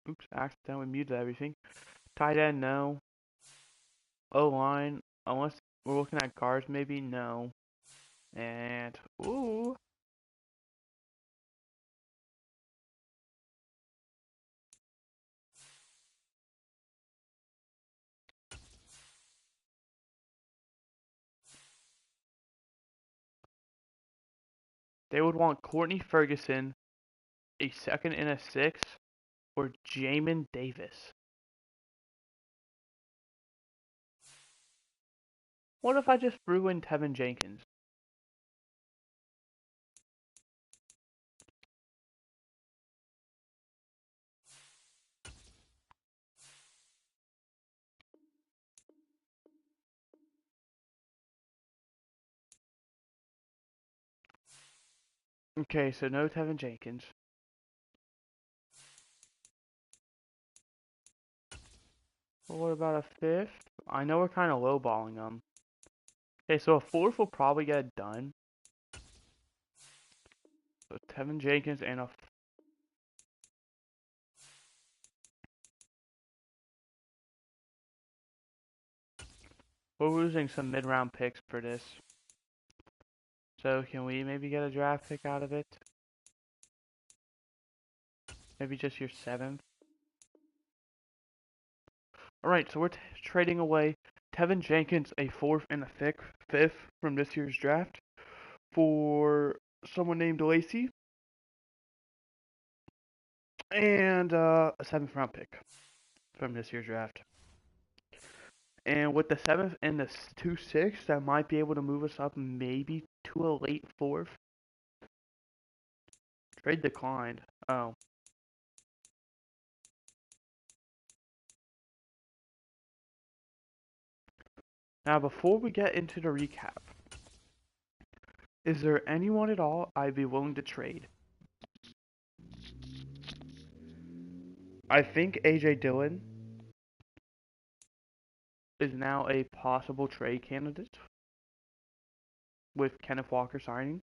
Oops, accidentally muted everything. Tight end, no. O-line, unless we're looking at guards, maybe, no. And, ooh. They would want Courtney Ferguson, a second and a sixth, or Jamin Davis? What if I just threw in Tevin Jenkins? Okay, so no Tevin Jenkins. Well, what about a fifth? I know we're kind of lowballing them. Okay, so a fourth will probably get it done. So Tevin Jenkins and a. We're losing some mid-round picks for this. So can we maybe get a draft pick out of it? Maybe just your seventh? Alright, so we're trading away Tevin Jenkins, a fourth and a fifth from this year's draft, for someone named Lacey, and a seventh round pick from this year's draft. And with the seventh and the 2-6, that might be able to move us up maybe to a late fourth. Trade declined. Oh. Now, before we get into the recap, is there anyone at all I'd be willing to trade? I think AJ Dillon is now a possible trade candidate with Kenneth Walker signing.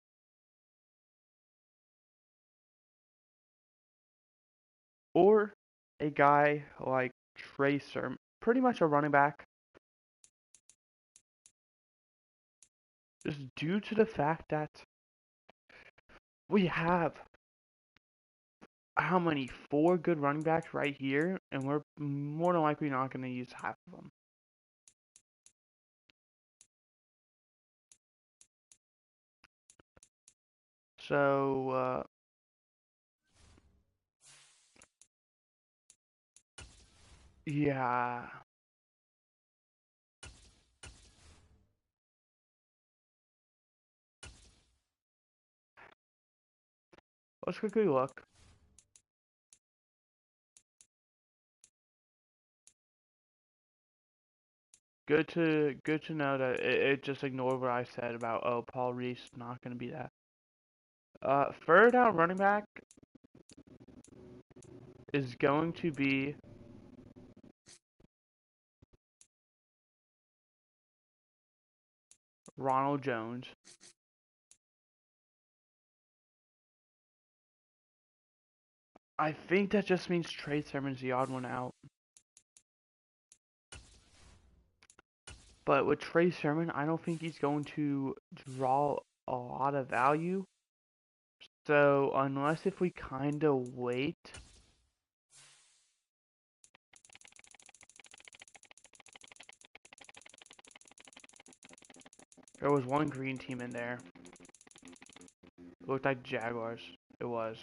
Or a guy like Trey Sermon, pretty much a running back, just due to the fact that we have how many? Four good running backs right here, and we're more than likely not going to use half of them. So, yeah. Let's quickly look. Good to know that it just ignored what I said about, oh, Paul Reese not going to be that. Third down running back is going to be Ronald Jones. I think that just means Trey Sermon's the odd one out. But with Trey Sermon, I don't think he's going to draw a lot of value. So unless if we kind of wait. There was one green team in there. It looked like Jaguars. It was.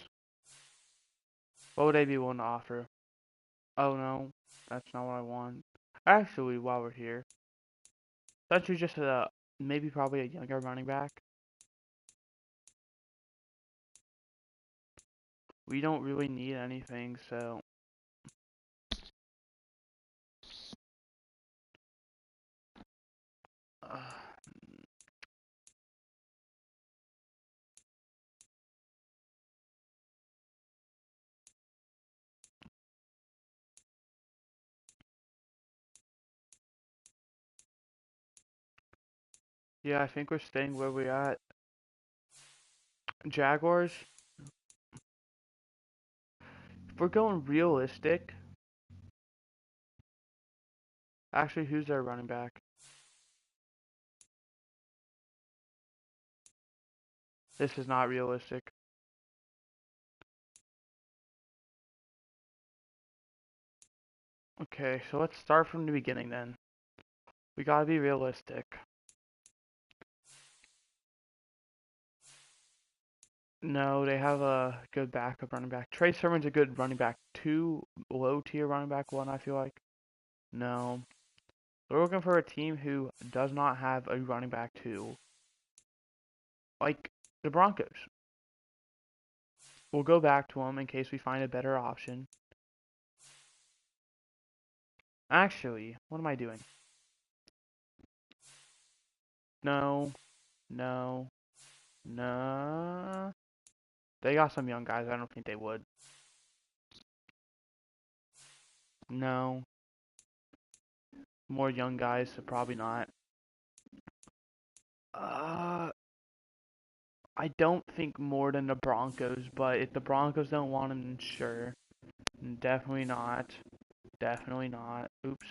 What would they be willing to offer? Oh no, that's not what I want. Actually, while we're here, essentially just maybe probably a younger running back. We don't really need anything, so. Yeah, I think we're staying where we're at. Jaguars. If we're going realistic, actually, who's their running back? This is not realistic. Okay, so let's start from the beginning then. We gotta be realistic. No, they have a good backup running back. Trey Sermon's a good running back 2, low tier running back 1, I feel like. No. We're looking for a team who does not have a running back 2. Like the Broncos. We'll go back to them in case we find a better option. Actually, what am I doing? No. No. No. They got some young guys. I don't think they would. No. More young guys, so probably not. Uh, I don't think more than the Broncos, but if the Broncos don't want him, then sure. Definitely not. Definitely not. Oops.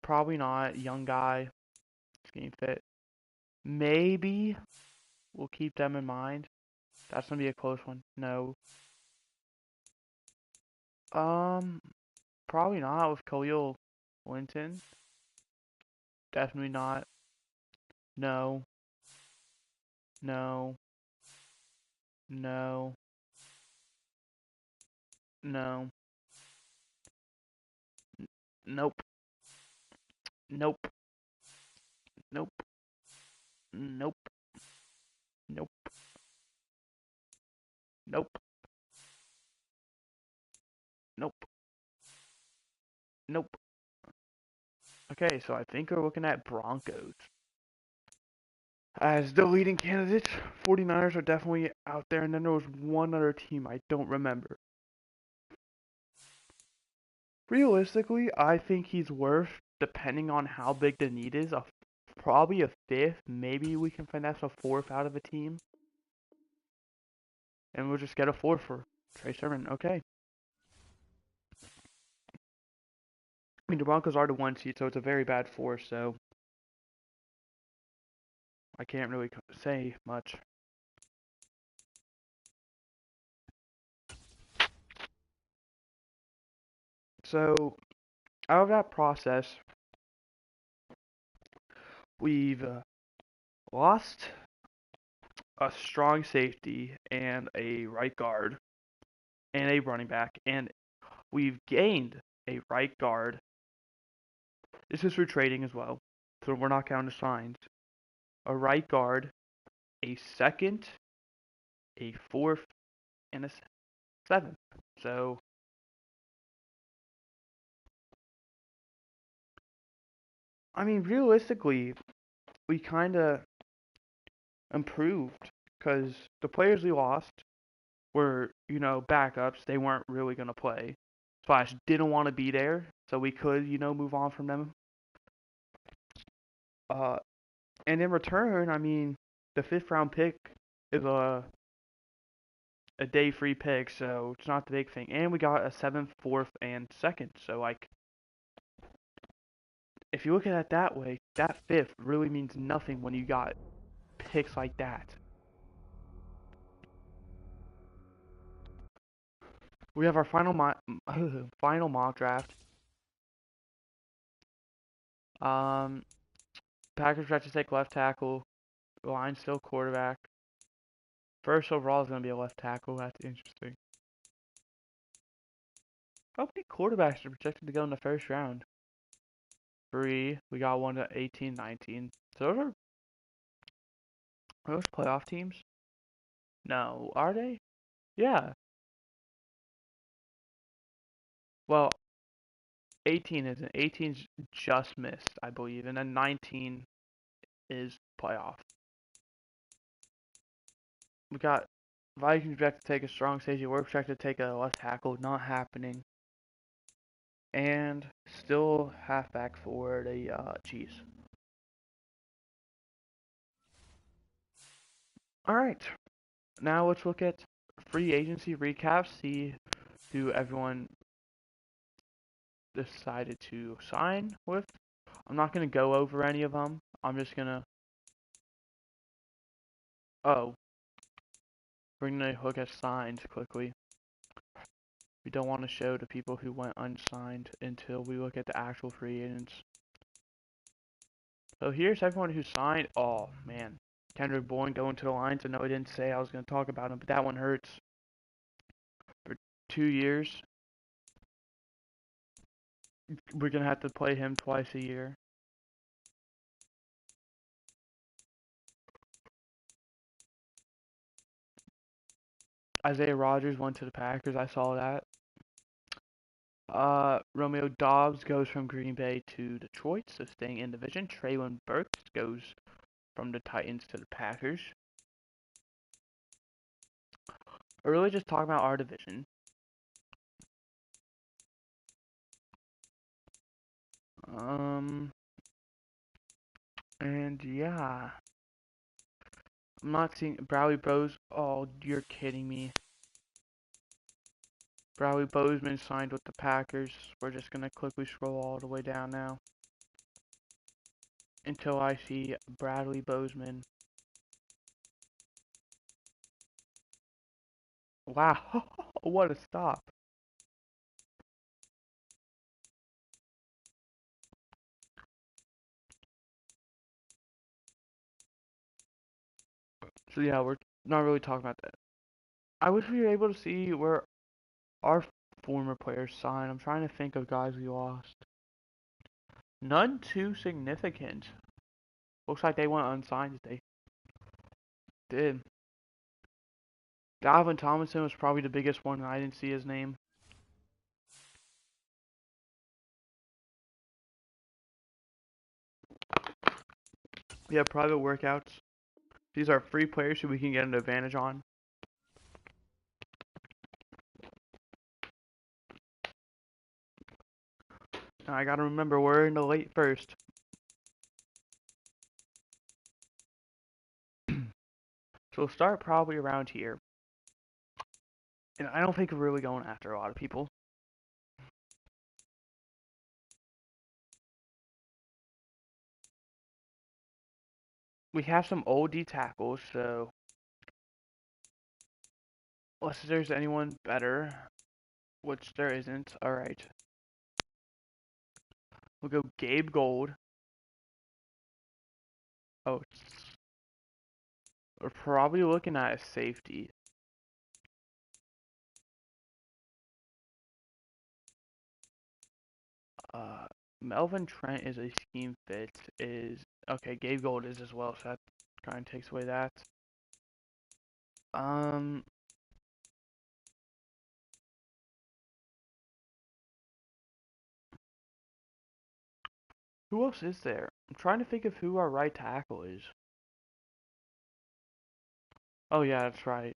Probably not. Young guy. Scheme fit. Maybe we'll keep them in mind. That's gonna be a close one. No. Um, Probably not with Khalil Linton. Definitely not. No. No. No. No. Nope. Nope. Nope. Nope. Nope. Nope. Nope. Nope. Okay, so I think we're looking at Broncos as the leading candidates. 49ers are definitely out there, and then there was one other team I don't remember. Realistically, I think he's worth, depending on how big the need is, probably a fifth. Maybe we can finesse a fourth out of a team, and we'll just get a fourth for Trey Sermon. Okay. I mean, the Broncos are the 1 seed, so it's a very bad four, so I can't really say much. So, out of that process, we've lost a strong safety and a right guard and a running back, and we've gained a right guard. This is for trading as well, so we're not counting signs. A right guard, a second, a fourth, and a seventh. So, I mean, realistically, we kind of improved because the players we lost were, backups. They weren't really going to play. Slash didn't want to be there, so we could, move on from them. Uh, and in return, I mean, the fifth round pick is a day free pick, so it's not the big thing. And we got a seventh, fourth, and second. So like, if you look at it that way, that fifth really means nothing when you got picks like that. We have our final mock draft. Um, Packers try to take left tackle. Line still quarterback. First overall is going to be a left tackle. That's interesting. How many quarterbacks are projected to go in the first round? 3. We got one at 18, 19. So are those playoff teams? No, are they? Yeah. Well, 18 isn't. 18's just missed, I believe, and then 19 is playoff. We got Vikings projected to take a strong safety. We're projected to take a left tackle. Not happening. And still halfback for the Chiefs. All right. Now let's look at free agency recaps. See who everyone decided to sign with. I'm not going to go over any of them. I'm just going to... Oh. We're going to look at signs quickly. We don't want to show the people who went unsigned until we look at the actual free agents. So here's everyone who signed. Oh, man. Kendrick Bourne going to the Lions. I know I didn't say I was going to talk about him, but that one hurts. For 2 years, we're going to have to play him twice a year. Isaiah Rodgers went to the Packers. I saw that. Romeo Dobbs goes from Green Bay to Detroit, so staying in division. Traylon Burks goes from the Titans to the Packers. We're really just talking about our division. And yeah, I'm not seeing Bradley Bose. Oh, you're kidding me. Bradley Bozeman signed with the Packers. We're just gonna quickly scroll all the way down now until I see Bradley Bozeman. Wow, what a stop. So yeah, we're not really talking about that. I wish we were able to see where our former players signed. I'm trying to think of guys we lost. None too significant. Looks like they went unsigned. They did. Dalvin Tomlinson was probably the biggest one. I didn't see his name. We have private workouts. These are free players who we can get an advantage on. Now I gotta remember we're in the late first. So we'll start probably around here. And I don't think we're really going after a lot of people. We have some old D tackles, so unless there's anyone better, which there isn't. Alright. We'll go Gabe Gold. Oh, we're probably looking at a safety. Melvin Trent is a scheme fit. Okay, Gabe Gold is as well, so that kind of takes away that. Um, who else is there? I'm trying to think of who our right tackle is. Oh yeah, that's right.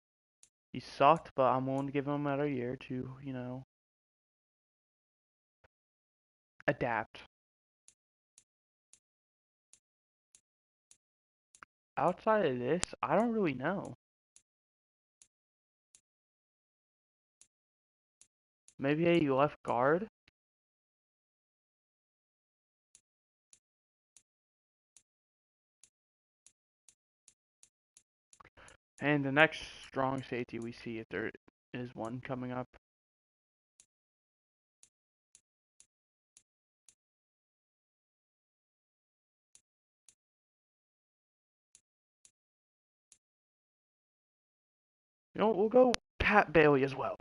He sucked, but I'm willing to give him another year to, adapt. Outside of this, I don't really know. Maybe a left guard? And the next strong safety we see, if there is one coming up. We'll go Pat Bailey as well.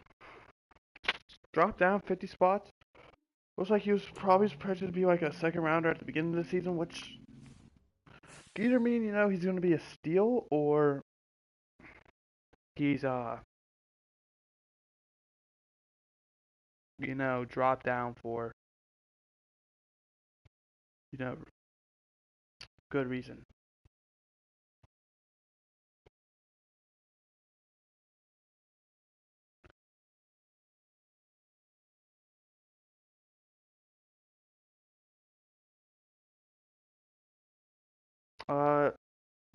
Drop down 50 spots. Looks like he was probably projected to be like a second rounder at the beginning of the season, which could either mean, he's going to be a steal or he's, dropped down for, good reason.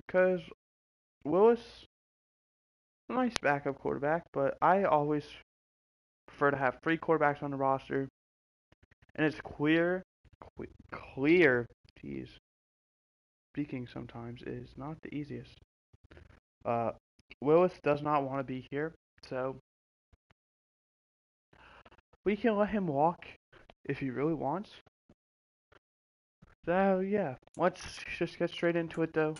Because Willis, a nice backup quarterback, but I always prefer to have three quarterbacks on the roster, and it's clear, geez, speaking sometimes is not the easiest. Uh, Willis does not want to be here, so we can let him walk if he really wants. So yeah, let's just get straight into it though.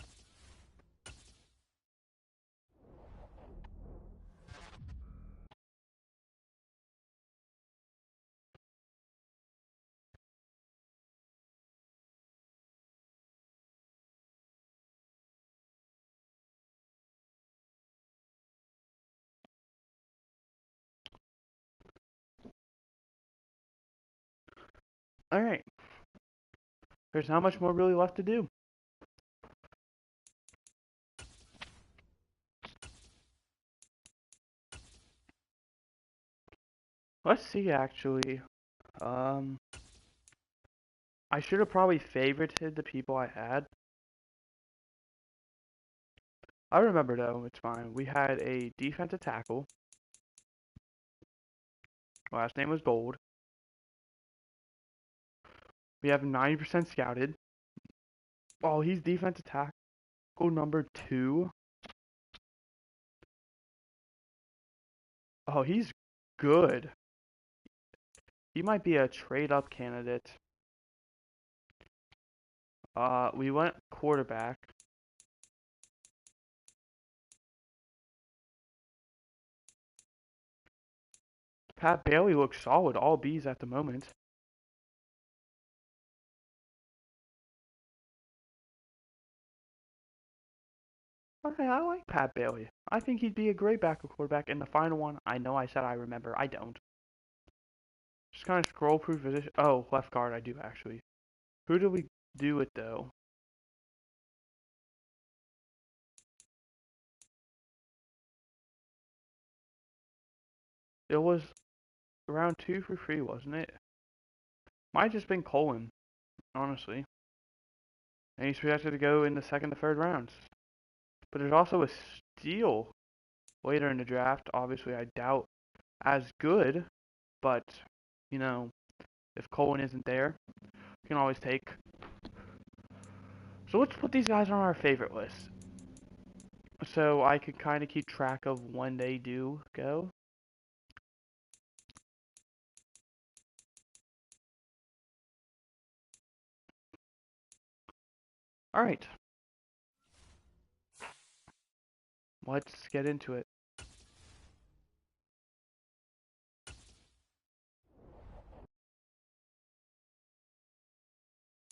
Alright. There's not much more really left to do. Let's see, actually. I should have probably favorited the people I had. I remember, though. It's fine. We had a defensive tackle. Last name was Gold. We have 90% scouted. Oh, he's defensive tackle number 2. Oh, he's good. He might be a trade-up candidate. We went quarterback. Pat Bailey looks solid. All B's at the moment. Okay, I like Pat Bailey. I think he'd be a great backup quarterback. And the final one, I know I said I remember. I don't. Just kind of scroll through position. Oh, left guard, I do actually. Who did we do it though? It was round 2 for free, wasn't it? Might have just been Colin, honestly. And he's projected to go in the second to third rounds. But there's also a steal later in the draft. Obviously, I doubt as good, but you know, if Colin isn't there, you can always take. So let's put these guys on our favorite list, so I could kind of keep track of when they do go. All right, let's get into it.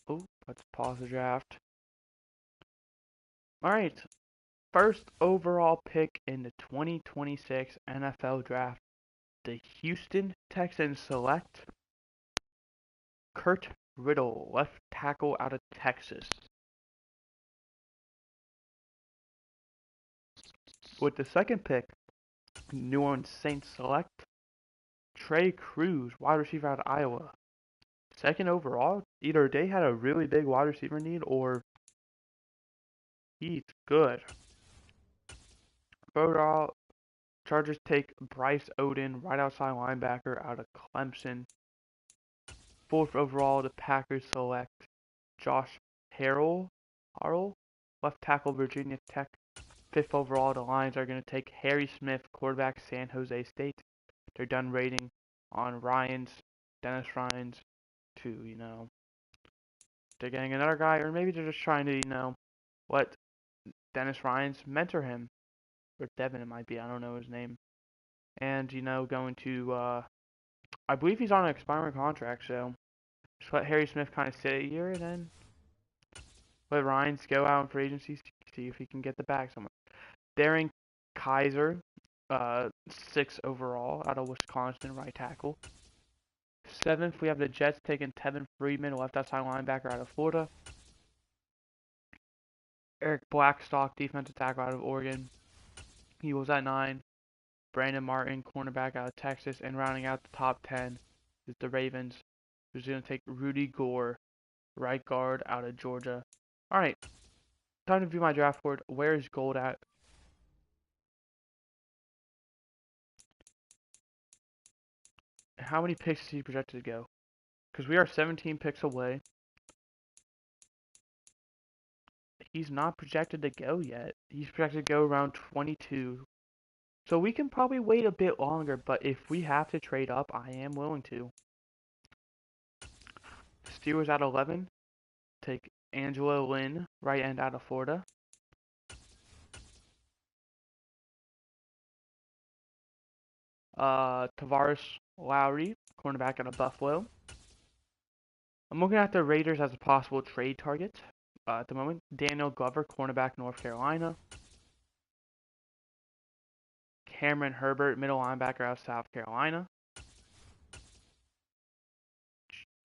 Oh, let's pause the draft. All right, first overall pick in the 2026 NFL Draft, the Houston Texans select Kurt Riddle, left tackle out of Texas. With the second pick, New Orleans Saints select Trey Cruz, wide receiver out of Iowa. Second overall, either they had a really big wide receiver need or he's good. Overall, Chargers take Bryce Oden, right outside linebacker out of Clemson. Fourth overall, the Packers select Josh Harrell, left tackle Virginia Tech. Fifth overall, the Lions are going to take Harry Smith, quarterback San Jose State. They're done rating on Dennis Ryan's, to, they're getting another guy, or maybe they're just trying to, let Dennis Ryan's mentor him. Or Devin, it might be, I don't know his name. And, going to, I believe he's on an expiring contract, so just let Harry Smith kind of sit a year and then let Ryan's go out in free agency, see if he can get the bag somewhere. Darren Kaiser, 6th overall out of Wisconsin, right tackle. 7th, we have the Jets taking Tevin Freeman, left outside linebacker out of Florida. Eric Blackstock, defensive tackle out of Oregon. He was at 9. Brandon Martin, cornerback out of Texas. And rounding out the top 10 is the Ravens, who's going to take Rudy Gore, right guard out of Georgia. Alright, time to view my draft board. Where is Gold at? How many picks is he projected to go? Because we are 17 picks away. He's not projected to go yet. He's projected to go around 22. So we can probably wait a bit longer, but if we have to trade up, I am willing to. Steelers at 11. Take Angelo Lynn, right end out of Florida. Tavares Lowry, cornerback out of Buffalo. I'm looking at the Raiders as a possible trade target at the moment. Daniel Glover, cornerback, North Carolina. Cameron Herbert, middle linebacker out of South Carolina.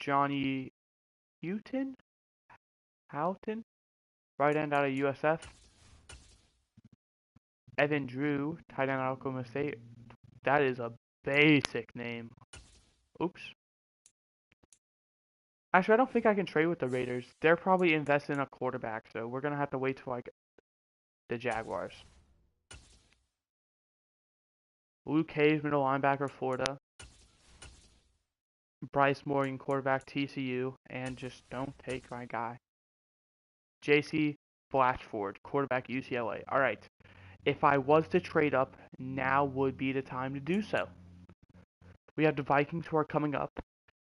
Johnny Houghton, right end out of USF. Evan Drew, tight end out of Oklahoma State. That is a basic name. Oops. Actually, I don't think I can trade with the Raiders. They're probably invested in a quarterback, so we're gonna have to wait till like the Jaguars. Luke Hayes, middle linebacker, Florida. Bryce Morgan, quarterback, TCU, and just don't take my guy. JC Blatchford, quarterback, UCLA. All right. If I was to trade up, now would be the time to do so. We have the Vikings who are coming up.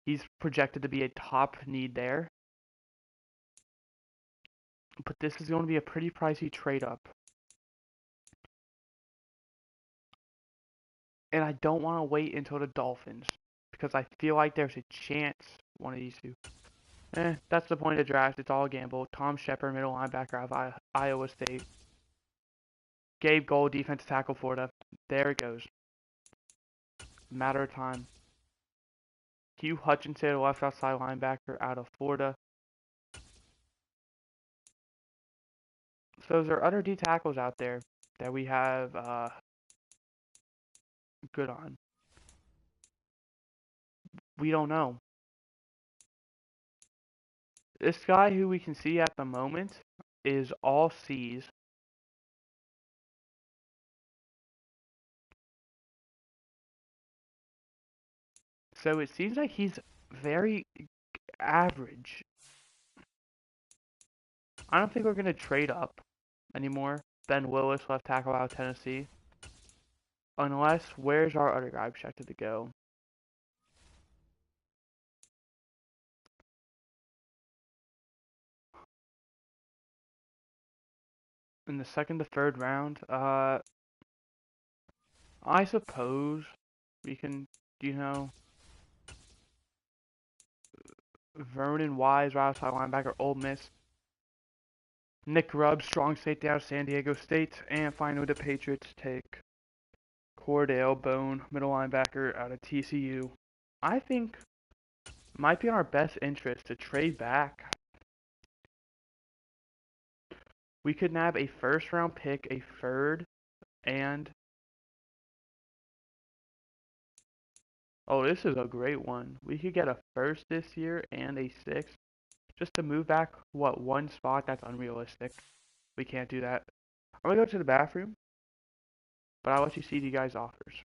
He's projected to be a top need there. But this is going to be a pretty pricey trade up. And I don't want to wait until the Dolphins because I feel like there's a chance one of these two. That's the point of the draft. It's all a gamble. Tom Shepard, middle linebacker out of Iowa State. Gabe Gold, defensive tackle, Florida. There it goes. Matter of time. Hugh Hutchinson, left outside linebacker out of Florida. So there are other D tackles out there that we have good on. We don't know. This guy who we can see at the moment is all C's. So it seems like he's very average. I don't think we're going to trade up anymore. Ben Willis, left tackle out of Tennessee. Unless, where's our other guy projected to go? In the second to third round? I suppose we can, Vernon Wise, right outside linebacker, Ole Miss. Nick Rubb, strong safety out of San Diego State. And finally, the Patriots take Cordell Bone, middle linebacker out of TCU. I think might be in our best interest to trade back. We could nab a first round pick, a third, and oh, this is a great one. We could get a first this year and a sixth just to move back, what, one spot? That's unrealistic. We can't do that. I'm gonna go to the bathroom, but I'll let you see the guys' offers.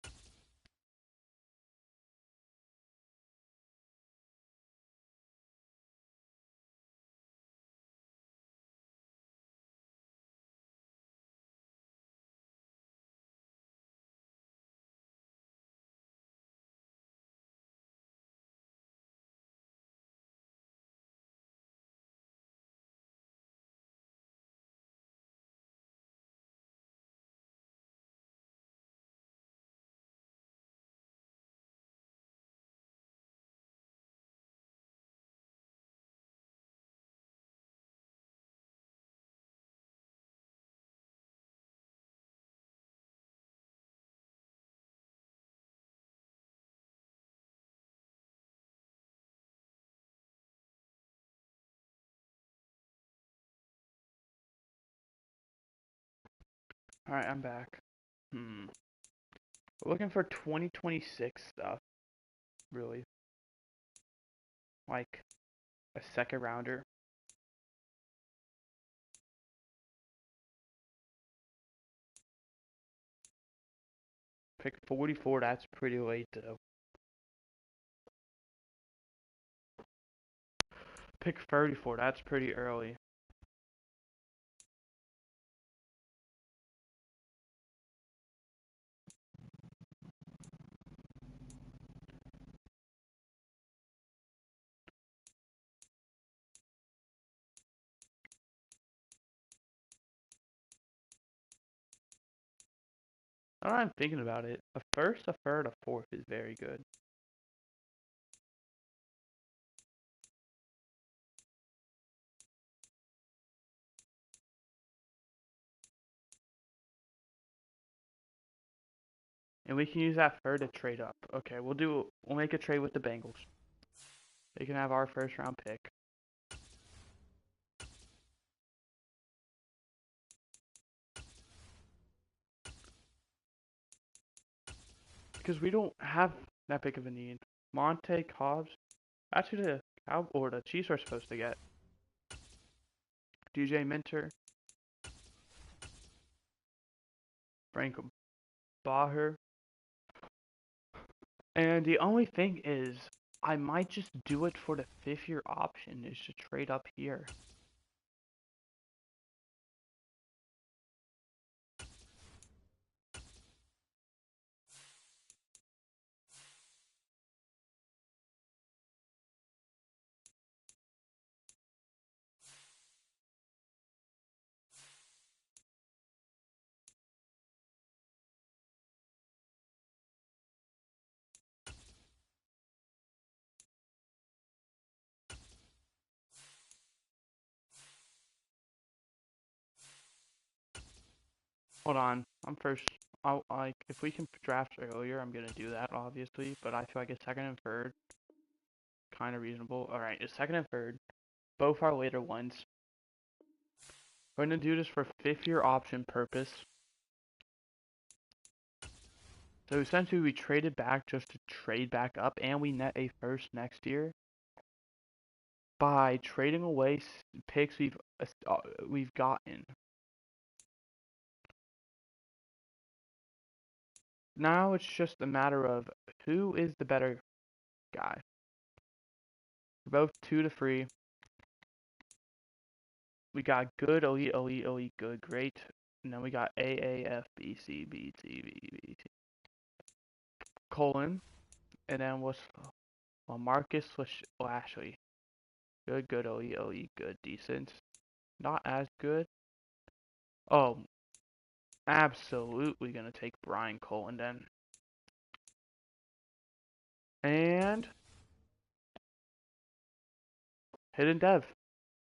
Alright, I'm back. We're looking for 2026 stuff, really. Like a second rounder. Pick 44, that's pretty late though. Pick 34, that's pretty early. Now that I'm thinking about it, a first, a third, a fourth is very good. And we can use that third to trade up. Okay, we'll make a trade with the Bengals. They can have our first round pick. Because we don't have that big of a need. Monte Cobbs, that's who the Chiefs are supposed to get. DJ Minter, Frank Baher. And the only thing is, I might just do it for the 5th-year option, is to trade up here. Hold on, I'm first. If we can draft earlier, I'm gonna do that, obviously. But I feel like a second and third, kind of reasonable. All right, a second and third, both are later ones. We're gonna do this for 5th-year option purpose. So essentially, we traded back just to trade back up, and we net a first next year by trading away picks we've gotten. Now it's just a matter of who is the better guy. We're both 2 to 3. We got good, elite, elite, elite, good, great. And then we got A, A, F, B, C, B, C, B, B, C. Colon. And then what's Marcus Lashley. Good, good, elite, elite, good, decent. Not as good. Oh, absolutely gonna take Brian Colon then. And Hidden Dev.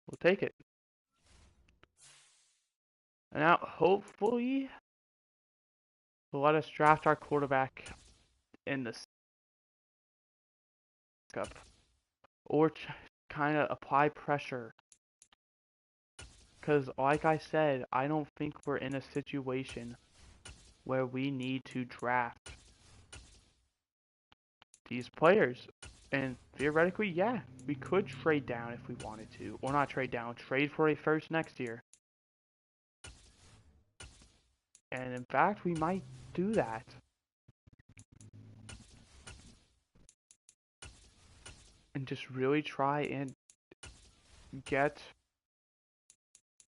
We'll take it. And now, hopefully, will let us draft our quarterback in the cup. Or kind of apply pressure. Because, like I said, I don't think we're in a situation where we need to draft these players. And theoretically, yeah, we could trade down if we wanted to. Or not trade down, trade for a first next year. And in fact, we might do that. And just really try and get...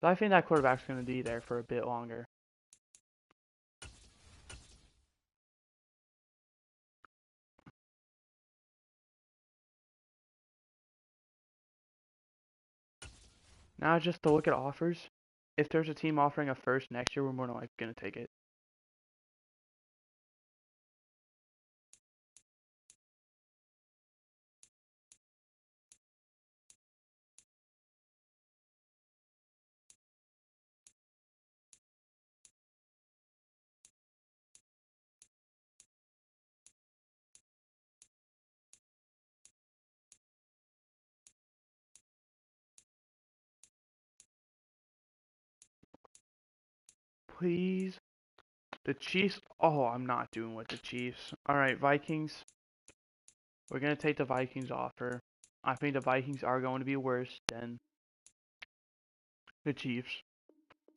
I think that quarterback's going to be there for a bit longer. Now just to look at offers. If there's a team offering a first next year, we're more than likely going to take it. Please. The Chiefs. Oh, I'm not doing with the Chiefs. Alright, Vikings. We're going to take the Vikings offer. I think the Vikings are going to be worse than the Chiefs.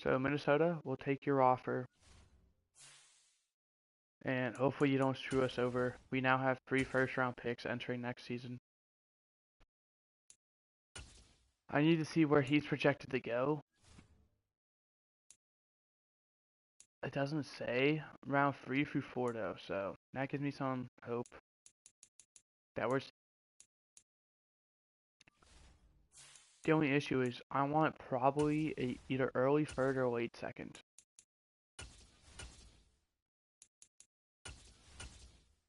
So, Minnesota, we'll take your offer. And hopefully you don't screw us over. We now have 3 first-round picks entering next season. I need to see where he's projected to go. It doesn't say. Round 3 through 4, though. So, that gives me some hope that we're... The only issue is I want probably either early third or late second.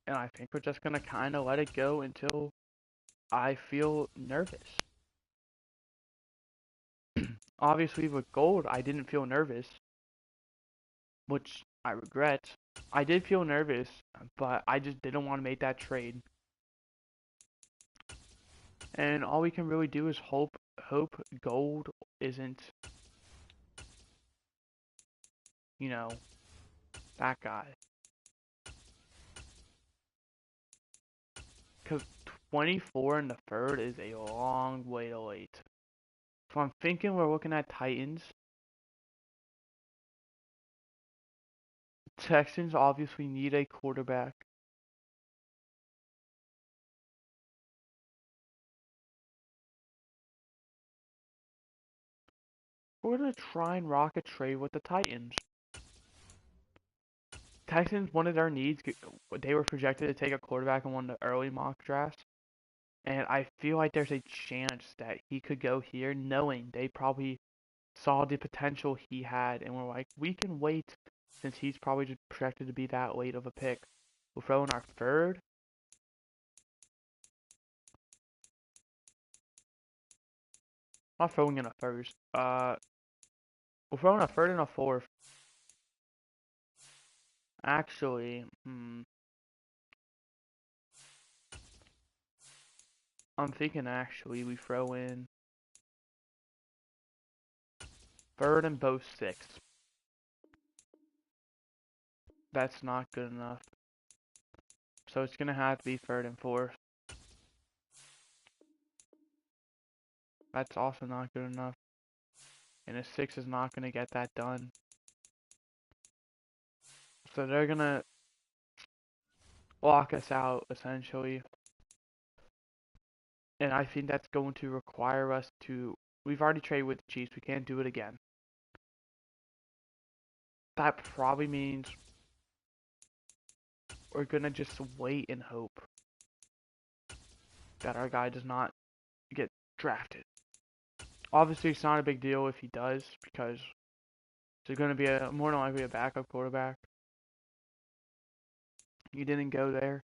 And I think we're just going to kind of let it go until I feel nervous. Obviously, with gold, I didn't feel nervous, which I regret. I did feel nervous, but I just didn't want to make that trade. And all we can really do is hope gold isn't, you know, that guy. Because 24 in the third is a long way to wait. So I'm thinking we're looking at Titans. Texans obviously need a quarterback. We're going to try and rock a trade with the Titans. Texans, one of their needs, they were projected to take a quarterback in one of the early mock drafts. And I feel like there's a chance that he could go here, knowing they probably saw the potential he had and were like, we can wait since he's probably just projected to be that late of a pick. We'll throw in our third. Not throwing in a first. We'll throw in a third and a fourth. Actually, I'm thinking actually we throw in third and both six. That's not good enough. So it's gonna have to be third and fourth. That's also not good enough. And a six is not gonna get that done. So they're gonna lock us out essentially. And I think that's going to require us to. We've already traded with the Chiefs. We can't do it again. That probably means we're gonna just wait and hope that our guy does not get drafted. Obviously, it's not a big deal if he does because there's going to be more than likely a backup quarterback. He didn't go there.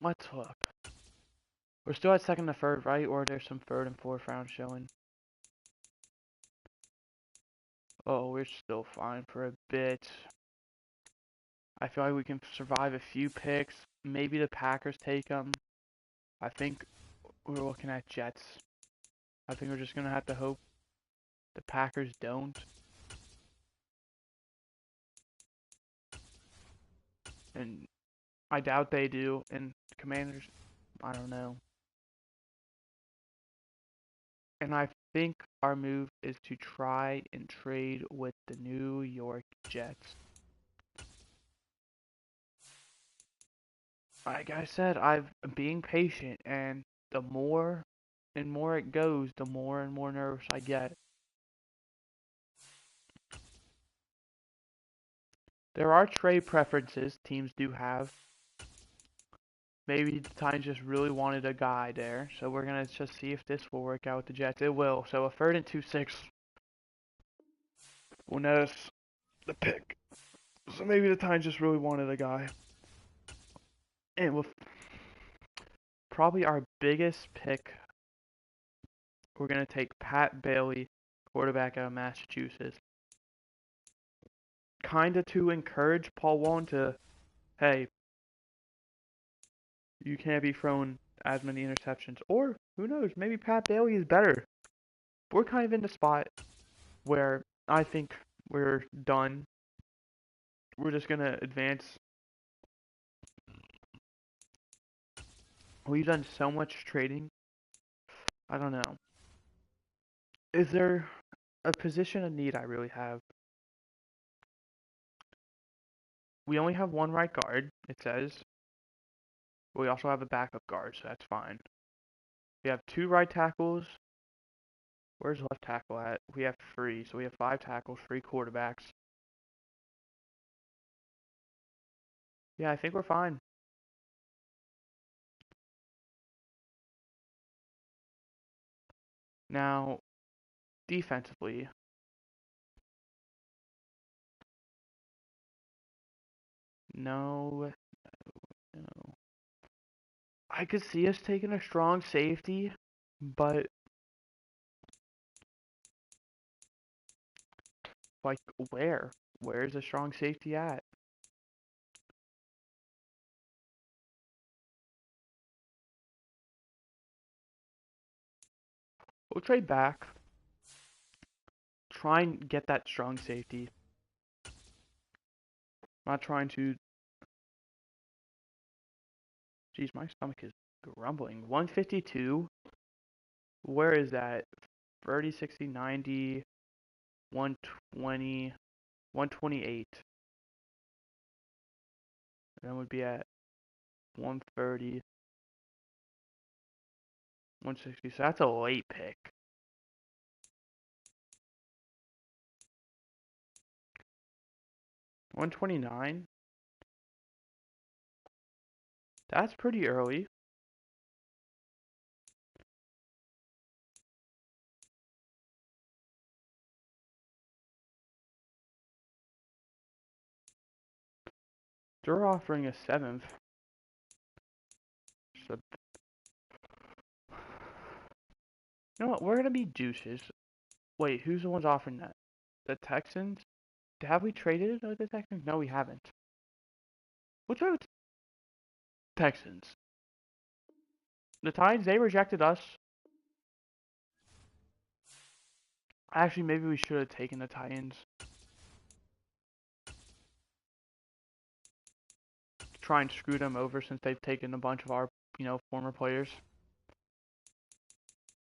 Let's look. We're still at second to third, right? Or there's some third and fourth round showing. Oh, we're still fine for a bit. I feel like we can survive a few picks. Maybe the Packers take them. I think we're looking at Jets. I think we're just going to have to hope the Packers don't. And I doubt they do. And Commanders, I don't know. And I think our move is to try and trade with the New York Jets. Like I said, I'm being patient, and the more and more it goes, the more and more nervous I get. There are trade preferences teams do have. Maybe the Titans just really wanted a guy there, so we're gonna just see if this will work out with the Jets. It will. So a third and 2-6 will notice the pick. So maybe the Titans just really wanted a guy. And with probably our biggest pick, we're going to take Pat Bailey, quarterback out of Massachusetts. Kind of to encourage Paul Wallin to, hey, you can't be throwing as many interceptions. Or, who knows, maybe Pat Bailey is better. We're kind of in the spot where I think we're done. We're just going to advance. We've done so much trading. I don't know. Is there a position of need I really have? We only have one right guard, it says. But we also have a backup guard, so that's fine. We have two right tackles. Where's left tackle at? We have three, so we have five tackles, three quarterbacks. Yeah, I think we're fine. Now, defensively, no, no. I could see us taking a strong safety, but like where? Where's a strong safety at? We'll trade back. Try and get that strong safety. Not trying to. Jeez, my stomach is grumbling. 152. Where is that? 30, 60, 90, 120, 128. And then would be at 130, 160. So that's a late pick. 129. That's pretty early. They're offering a 7th. So, you know what? We're gonna be douches. Wait, who's the ones offering that? The Texans? Have we traded with the Texans? No, we haven't. What's wrong with Texans? The Titans, they rejected us. Actually, maybe we should have taken the Titans. Try and screw them over since they've taken a bunch of our, former players.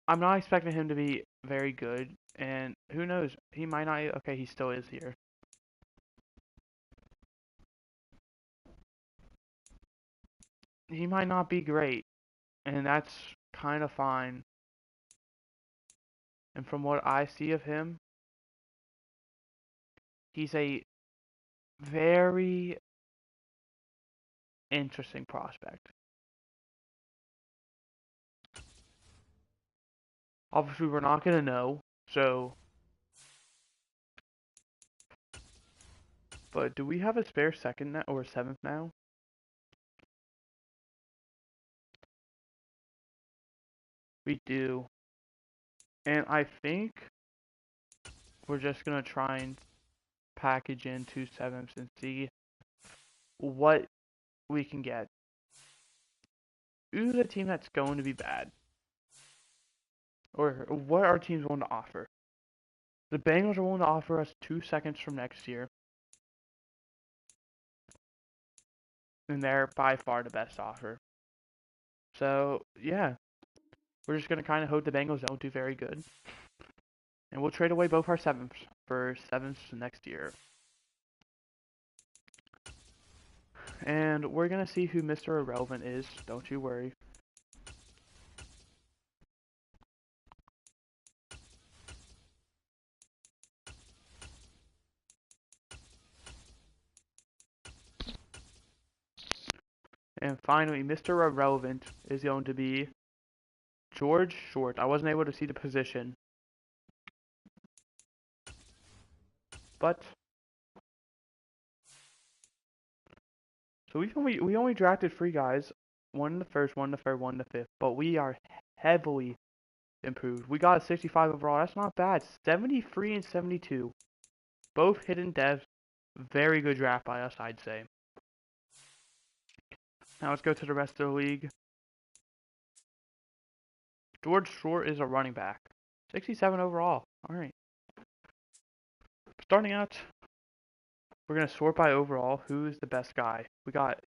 I'm not expecting him to be very good, and who knows? He might not. Okay, he still is here. He might not be great, and that's kind of fine. And from what I see of him, he's a very interesting prospect. Obviously, we're not going to know, so. But do we have a spare second now, or 7th now? We do. And I think we're just going to try and package in 2 7ths and see what we can get. Who's a team that's going to be bad? Or what our teams willing to offer? The Bengals are willing to offer us 2 seconds from next year. And they're by far the best offer. So, yeah. We're just going to kind of hope the Bengals don't do very good. And we'll trade away both our 7ths for 7ths next year. And we're going to see who Mr. Irrelevant is. Don't you worry. And finally, Mr. Irrelevant is going to be George Short. I wasn't able to see the position. But so we only drafted 3 guys. 1 in the first, 1 in the third, 1 in the fifth. But we are heavily improved. We got a 65 overall. That's not bad. 73 and 72. Both hidden devs. Very good draft by us, I'd say. Now let's go to the rest of the league. George Short is a running back. 67 overall. Alright. Starting out, we're going to sort by overall. Who is the best guy? We got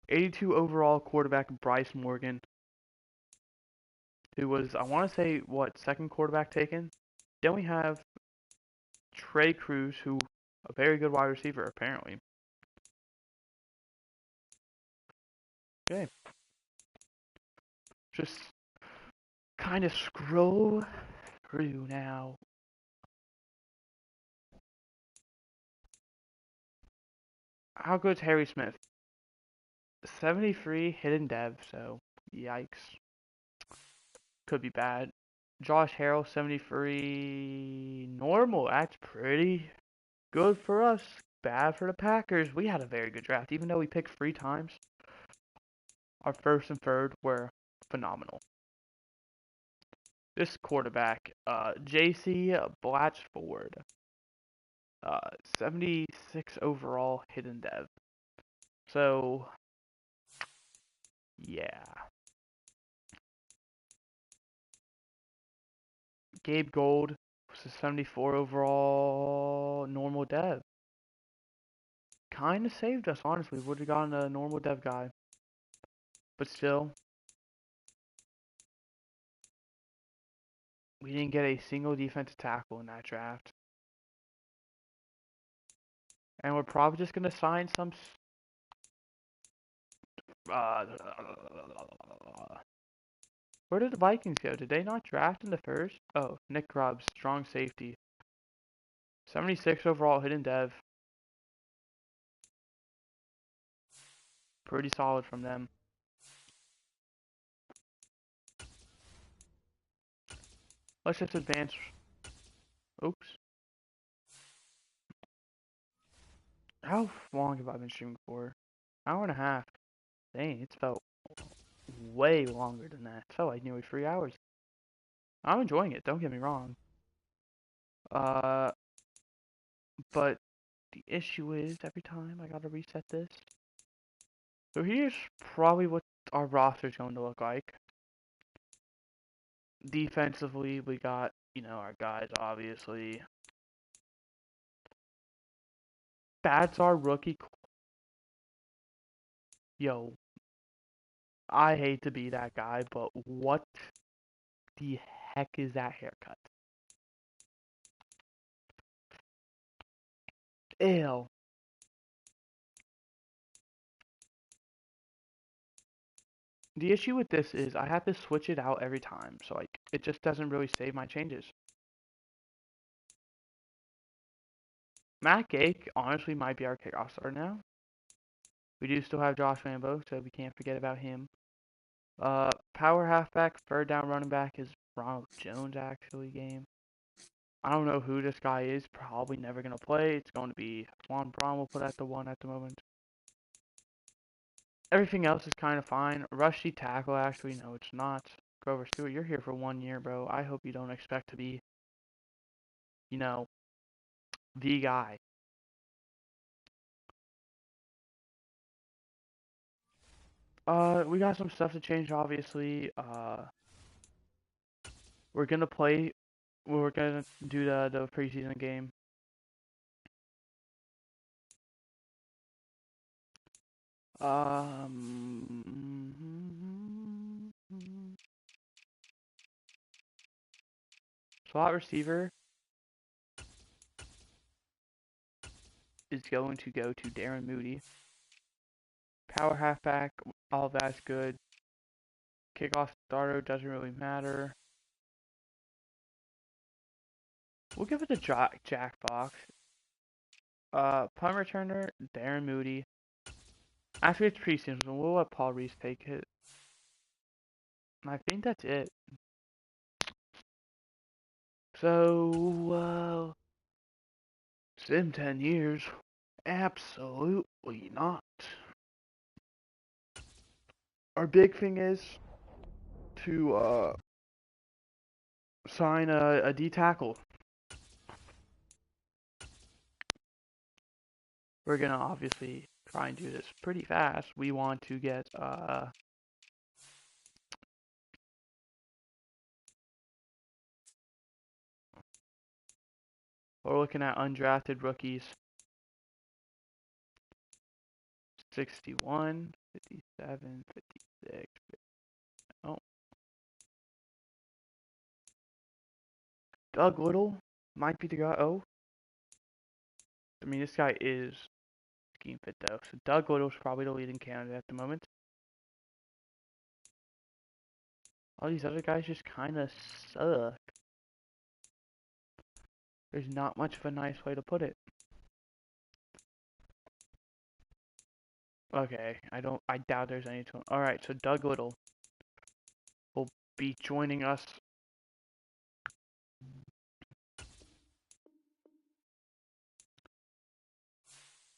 82 overall quarterback Bryce Morgan, who was, I want to say, second quarterback taken? Then we have Trey Cruz, who, a very good wide receiver, apparently. Okay. Just kind of scroll through now. How good's Harry Smith? 73 hidden dev, so yikes. Could be bad. Josh Harrell, 73 normal. That's pretty good for us. Bad for the Packers. We had a very good draft, even though we picked 3 times. Our first and third were phenomenal. This quarterback, J.C. Blatchford, 76 overall hidden dev. So, yeah. Gabe Gold was a 74 overall normal dev. Kind of saved us, honestly. Would have gotten a normal dev guy. But still, we didn't get a single defensive tackle in that draft. And we're probably just going to sign some... where did the Vikings go? Did they not draft in the first? Oh, Nick Grubbs, strong safety. 76 overall hidden dev. Pretty solid from them. Let's just advance. Oops. How long have I been streaming for? Hour and a half. Dang, it's felt way longer than that. It felt like nearly 3 hours. I'm enjoying it, don't get me wrong. But the issue is every time I gotta reset this. So here's probably what our roster's going to look like. Defensively, we got, our guys, obviously. That's our rookie. Yo, I hate to be that guy, but what the heck is that haircut? Ew. The issue with this is I have to switch it out every time, so like it just doesn't really save my changes. Matt Gake honestly might be our kickoff starter now. We do still have Josh Lambo, so we can't forget about him. Power halfback, third down running back is Ronald Jones actually game. I don't know who this guy is, probably never gonna play. It's going to be Juan Braun, we'll put at the 1 at the moment. Everything else is kind of fine. Rushy tackle, actually, no, it's not. Grover Stewart, you're here for 1 year, bro. I hope you don't expect to be, the guy. We got some stuff to change, obviously. We're gonna play. We're gonna do the preseason game. Slot receiver is going to go to Darren Moody. Power halfback, all that's good. Kickoff starter doesn't really matter. We'll give it to Jack Fox. Punt returner, Darren Moody. After it's preseason, we'll let Paul Reese take it. And I think that's it. So, Sim 10 years? Absolutely not. Our big thing is to sign a D tackle. We're gonna obviously try and do this pretty fast. We want to get we're looking at undrafted rookies. 61, 57, 56. Oh. Doug Little might be the guy. Oh. I mean, this guy is scheme fit though. So Doug Little's probably the leading candidate at the moment. All these other guys just kind of suck. There's not much of a nice way to put it. Okay, I doubt there's any to. Alright, so Doug Little will be joining us.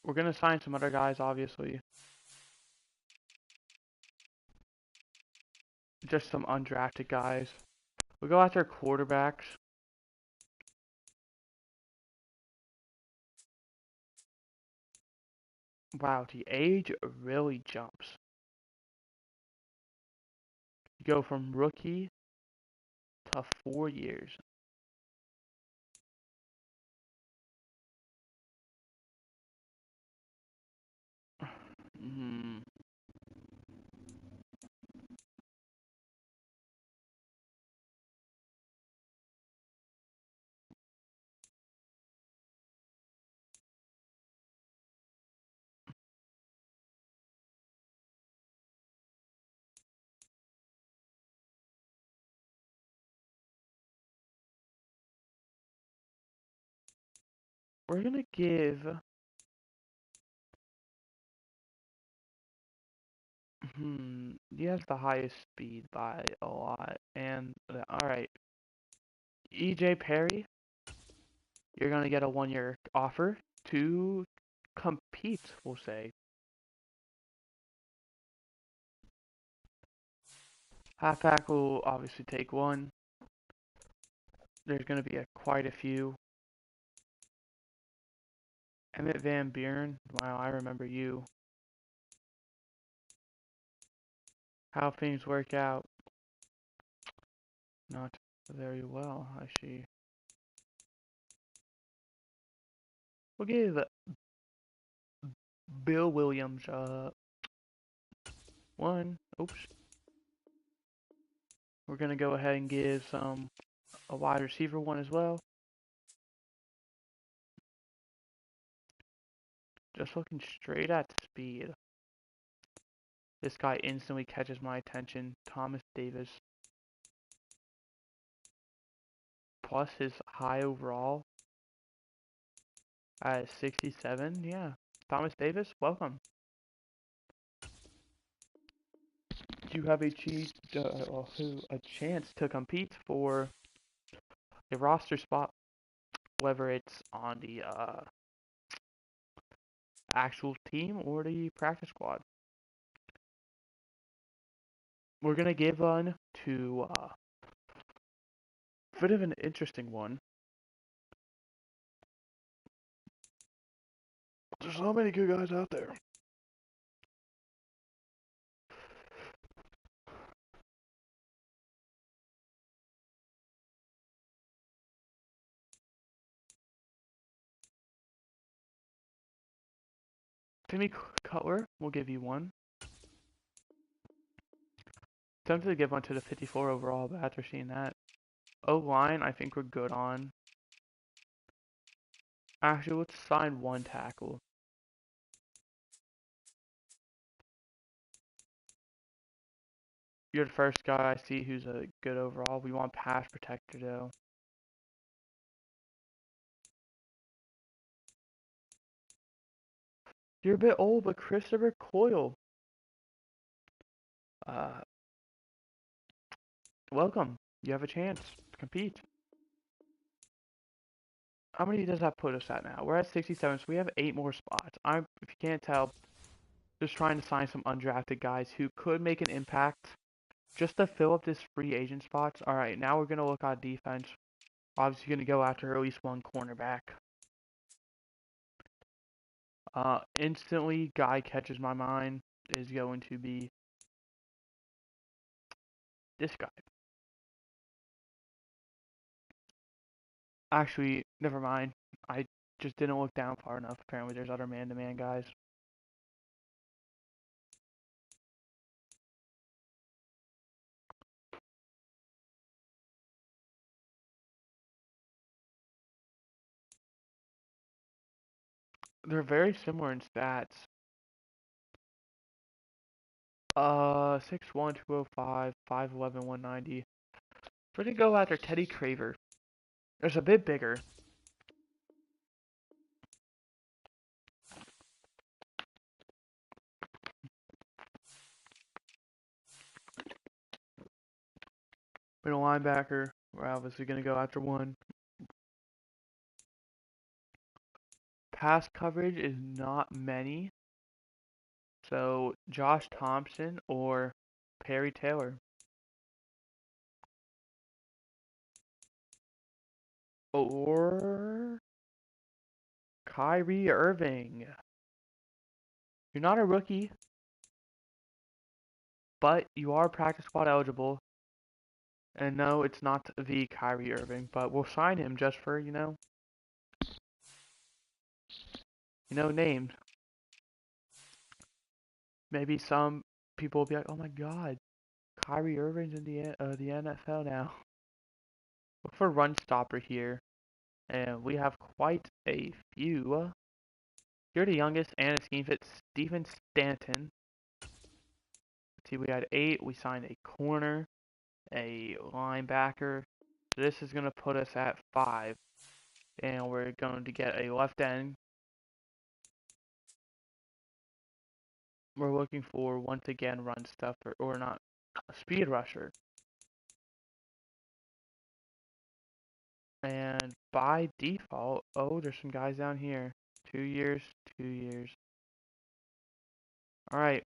We're gonna sign some other guys, obviously. Just some undrafted guys. We'll go after quarterbacks. Wow, the age really jumps. You go from rookie to 4 years. Hmm. We're gonna give. He has the highest speed by a lot. And all right, EJ Perry, you're gonna get a 1-year offer to compete. We'll say halfback will obviously take one. There's gonna be quite a few. Emmett Van Buren, wow, I remember you. How things work out, not very well, I see. We'll give Bill Williams one. Oops. We're gonna go ahead and give a wide receiver one as well. Just looking straight at speed. This guy instantly catches my attention. Thomas Davis. Plus his high overall at 67. Yeah. Thomas Davis, welcome. You have a chance to compete for a roster spot, whether it's on the actual team or the practice squad. We're gonna give one to bit of an interesting one. There's so many good guys out there. Timmy Cutler, we'll give you one. Tempted to give one to the 54 overall, but after seeing that, O-line, I think we're good on. Actually, let's sign one tackle. You're the first guy I see who's a good overall. We want pass protector though. You're a bit old, but Christopher Coyle. Uh, welcome. You have a chance to compete. How many does that put us at now? We're at 67, so we have 8 more spots. If you can't tell, just trying to sign some undrafted guys who could make an impact just to fill up this free agent spots. All right, now we're gonna look at defense. Obviously, gonna go after at least one cornerback. Instantly, guy catches my mind is going to be this guy. Actually, never mind. I just didn't look down far enough. Apparently, there's other man-to-man guys. They're very similar in stats. 6'1", 205, 5'11", 190. We're gonna go after Teddy Craver. There's a bit bigger. Middle linebacker. We're obviously gonna go after one. Pass coverage is not many. So Josh Thompson or Perry Taylor. Or Kyrie Irving. You're not a rookie, but you are practice squad eligible. And no, it's not the Kyrie Irving, but we'll sign him just for, names. Maybe some people will be like, "Oh my God, Kyrie Irving's in the NFL now." Look for run stopper here, and we have quite a few. You're the youngest, and a scheme fit Stephen Stanton. Let's see, we had 8. We signed a corner, a linebacker. This is going to put us at 5. And we're going to get a left end. We're looking for, once again, run stuffer, or not, a speed rusher. And by default, oh, there's some guys down here. 2 years, 2 years. Alright,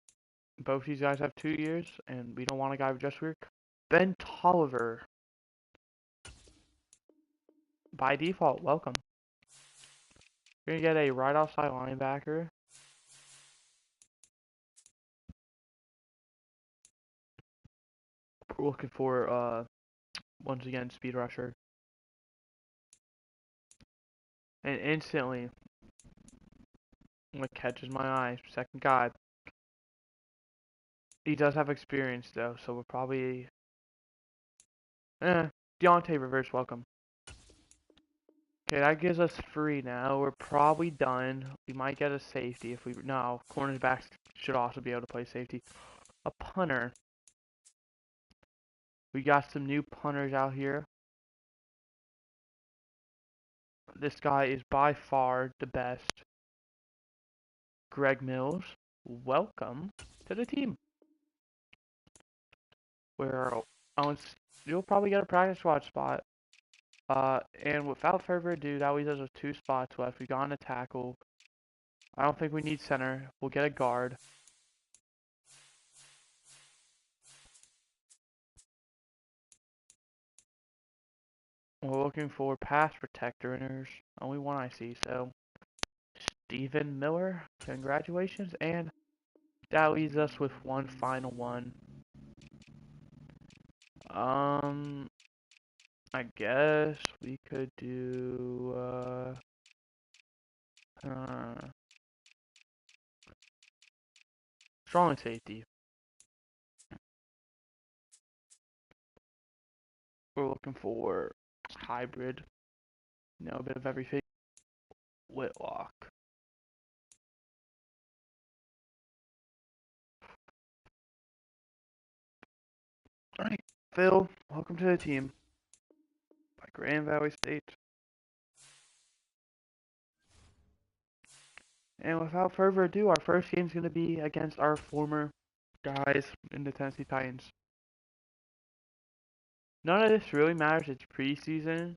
both these guys have 2 years, and we don't want a guy with just work. Ben Tolliver. By default, welcome. We're going to get a right offside linebacker. We're looking for, once again, speed rusher. And instantly, what catches my eye, second guy. He does have experience, though, so we're probably... Deontay Rivers, welcome. Okay, that gives us 3 now. We're probably done. We might get a safety if we... No, cornerbacks should also be able to play safety. A punter. We got some new punters out here. This guy is by far the best. Greg Mills, welcome to the team. You'll probably get a practice squad spot. And without further ado, that leaves us with 2 spots left. We got a tackle. I don't think we need center. We'll get a guard. We're looking for pass protector, and there's only one I see, so Stephen Miller, congratulations, and that leaves us with one final one. I guess we could do, strong safety. We're looking for hybrid, a bit of everything. Whitlock. Alright, Phil, welcome to the team. By Grand Valley State. And without further ado, our first game is going to be against our former guys in the Tennessee Titans. None of this really matters. It's preseason.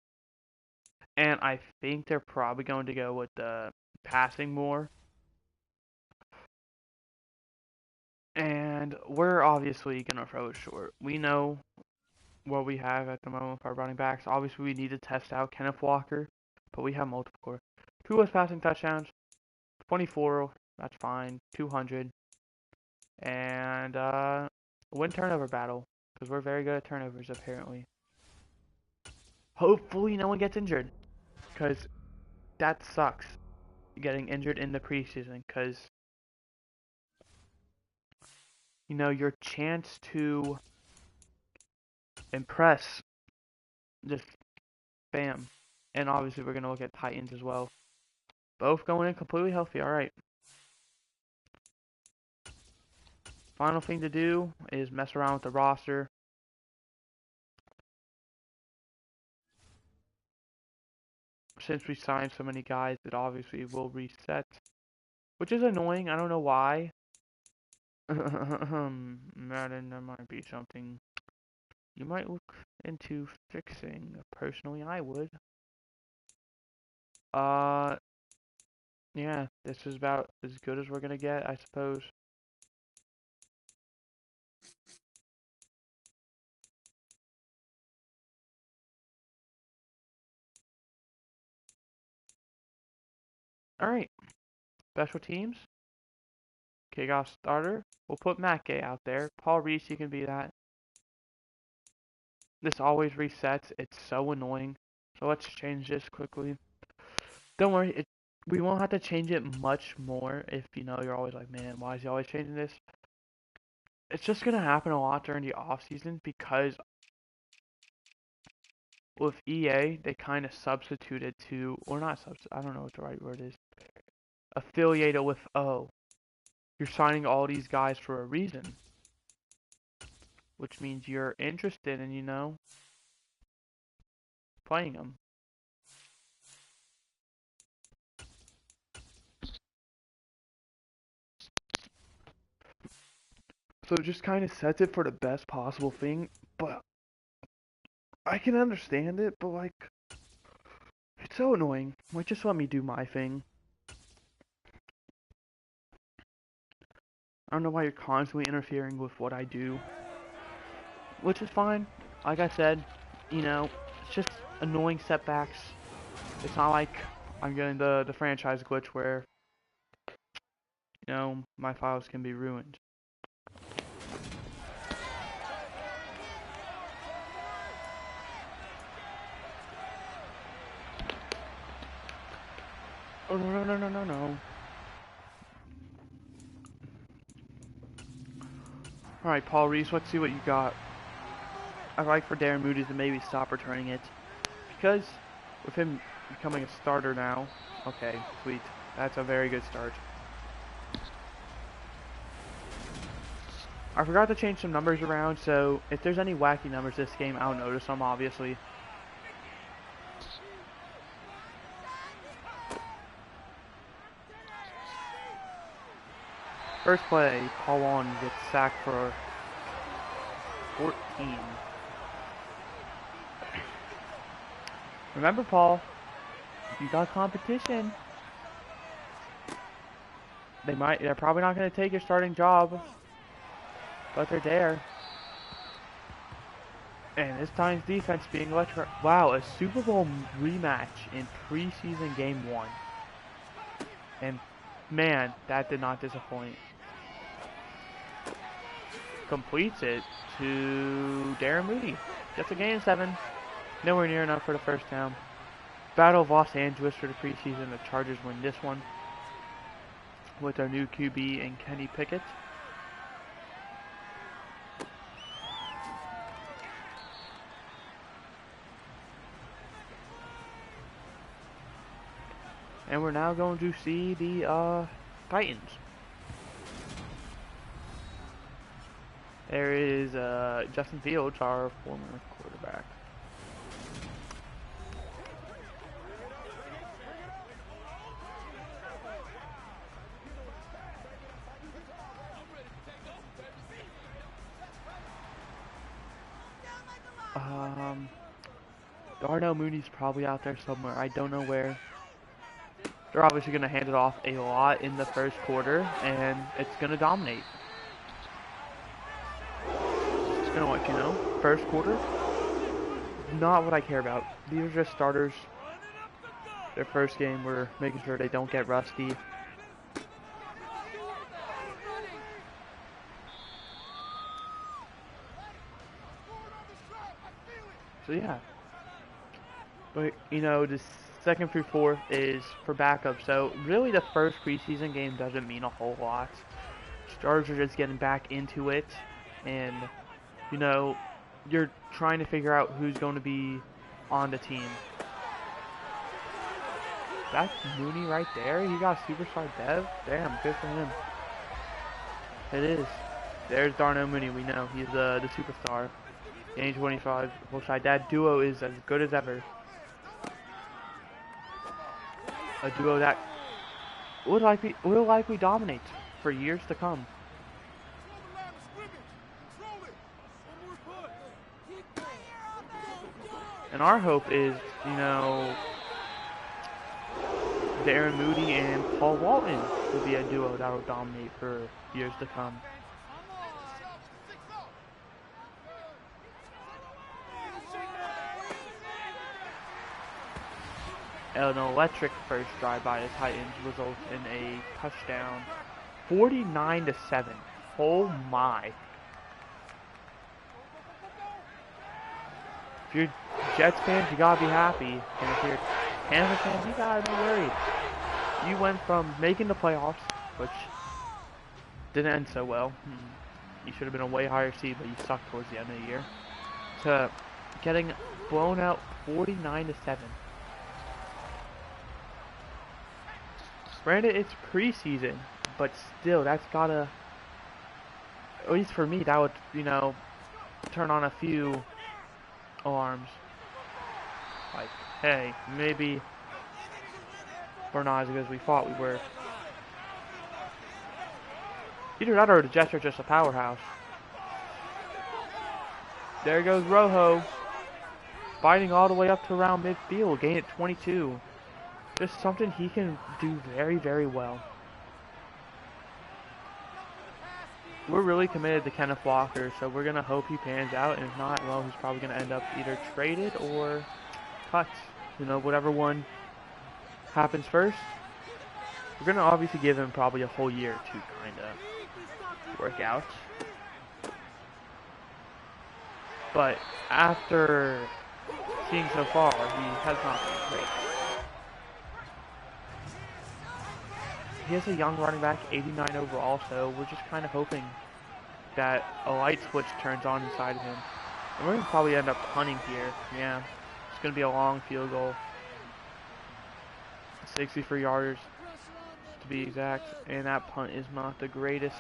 And I think they're probably going to go with the passing more. And we're obviously going to throw it short. We know what we have at the moment for our running backs. Obviously, we need to test out Kenneth Walker. But we have multiple. 2 less passing touchdowns. 24, that's fine. 200. And win turnover battle. Because we're very good at turnovers, apparently. Hopefully no one gets injured. Because that sucks. Getting injured in the preseason. Because, your chance to impress, just bam. And obviously we're going to look at Titans as well. Both going in completely healthy. Alright. Final thing to do is mess around with the roster. Since we signed so many guys, it obviously will reset. Which is annoying. I don't know why. Madden, that might be something you might look into fixing. Personally, I would. Yeah, this is about as good as we're gonna get, I suppose. Alright, special teams. Kickoff starter. We'll put Matt Gay out there. Paul Reese, you can be that. This always resets. It's so annoying. So let's change this quickly. Don't worry, we won't have to change it much more if, you know, you're always like, man, why is he always changing this? It's just going to happen a lot during the off season because with EA, they kind of substituted to, or not substitute, I don't know what the right word is, affiliated with, oh, you're signing all these guys for a reason, which means you're interested in, you know, playing them. So it just kind of sets it for the best possible thing, but I can understand it, but like, it's so annoying. Like, just let me do my thing. I don't know why you're constantly interfering with what I do, which is fine. Like I said, you know, it's just annoying setbacks. It's not like I'm getting the franchise glitch where, you know, my files can be ruined. Oh, no. Alright, Paul Reese, let's see what you got. I'd like for Darren Moody to maybe stop returning it. Because with him becoming a starter now, okay, sweet. That's a very good start. I forgot to change some numbers around, so if there's any wacky numbers this game, I'll notice them, obviously. First play, Paul Walton gets sacked for 14. Remember, Paul, you got competition. They're probably not going to take your starting job, but they're there. And this time's defense being electric. Wow, a Super Bowl rematch in preseason game 1. And man, that did not disappoint. Completes it to Darren Moody. Gets a gain 7. Nowhere near enough for the first down. Battle of Los Angeles for the preseason. The Chargers win this one with their new QB and Kenny Pickett. And we're now going to see the Titans. There is Justin Fields, our former quarterback. Darnell Mooney's probably out there somewhere. I don't know where. They're obviously going to hand it off a lot in the first quarter, and it's going to dominate. Just going to let you know, first quarter, not what I care about. These are just starters. Their first game, we're making sure they don't get rusty. So yeah. But, you know, the second through fourth is for backup. So really the first preseason game doesn't mean a whole lot. Stars are just getting back into it. And, you know, you're trying to figure out who's going to be on the team. That's Mooney right there. He got superstar dev. Damn, good for him. It is. There's Darnell Mooney. We know he's the superstar. Age 25. Bullseye. That duo is as good as ever. A duo that will likely dominate for years to come. And our hope is, you know, Darren Moody and Paul Walton will be a duo that will dominate for years to come. An electric first drive by the Titans results in a touchdown. 49-7. Oh my. If you're Jets fans, you gotta be happy. And if you're Kansas fans, you gotta be worried. You went from making the playoffs, which didn't end so well. You should have been a way higher seed, but you sucked towards the end of the year. To getting blown out 49-7. Granted, it's preseason, but still, that's gotta, at least for me, that would, turn on a few alarms. Like, hey, maybe we're not as good as we thought we were. Either that or the Jets are just a powerhouse. There goes Rojo. Fighting all the way up to around midfield, gain at 22. Just something he can do very, very well. We're really committed to Kenneth Walker, so we're going to hope he pans out, and if not, well, he's probably going to end up either traded or cut. Whatever one happens first. We're going to obviously give him probably a whole year to kind of work out. But after seeing so far, he has not been great. He has a young running back, 89 overall, so we're just kind of hoping that a light switch turns on inside of him. And we're going to probably end up punting here. Yeah, it's going to be a long field goal. 63 yards to be exact, and that punt is not the greatest.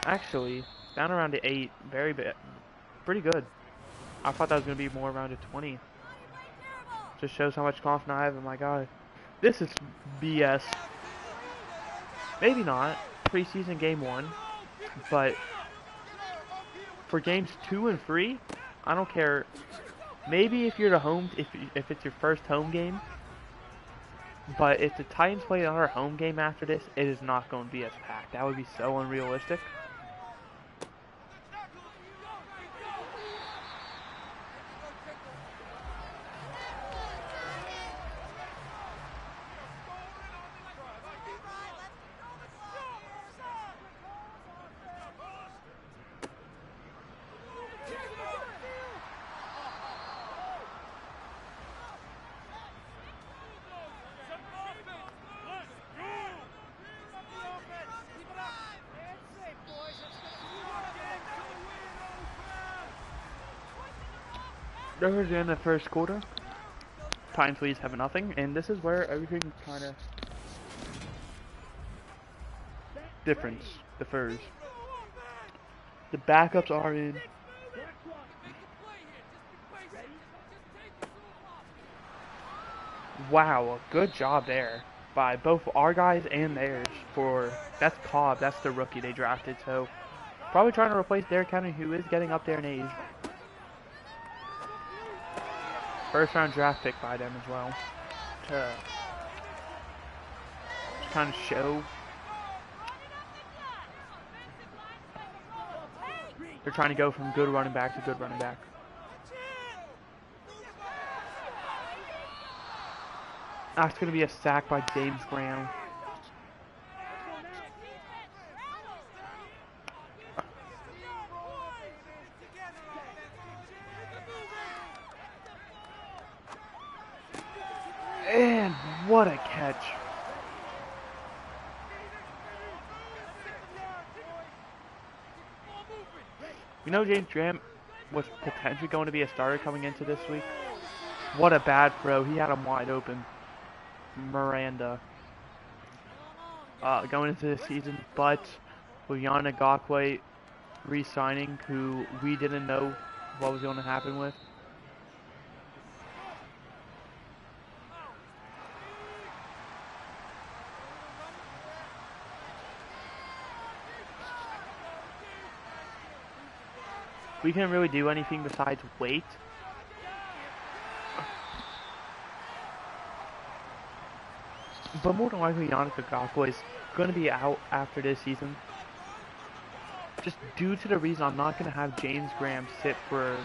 Actually, down around to 8, very bad, pretty good. I thought that was going to be more around to 20. Just shows how much confidence I have in my guy. This is BS. Maybe not. Preseason game 1. But for games 2 and 3, I don't care. Maybe if you're the home, if it's your first home game. But if the Titans play another home game after this, it is not going to be as packed. That would be so unrealistic. Towards the end of the first quarter, Titans leads 7-0, and this is where everything kind of differs. The backups are in. Wow, good job there by both our guys and theirs. That's Cobb, that's the rookie they drafted, so probably trying to replace Derrick Henry, who is getting up there in age. First round draft pick by them as well, to kind of show they're trying to go from good running back to good running back. That's going to be a sack by James Graham. And what a catch. James Graham was potentially going to be a starter coming into this week. What a bad throw. He had him wide open. Miranda. Going into the season, but with Yann Ngakoue re-signing, who we didn't know what was going to happen with. We can't really do anything besides wait. But more than likely, Yann Ngakoue is going to be out after this season. Just due to the reason I'm not going to have James Graham sit for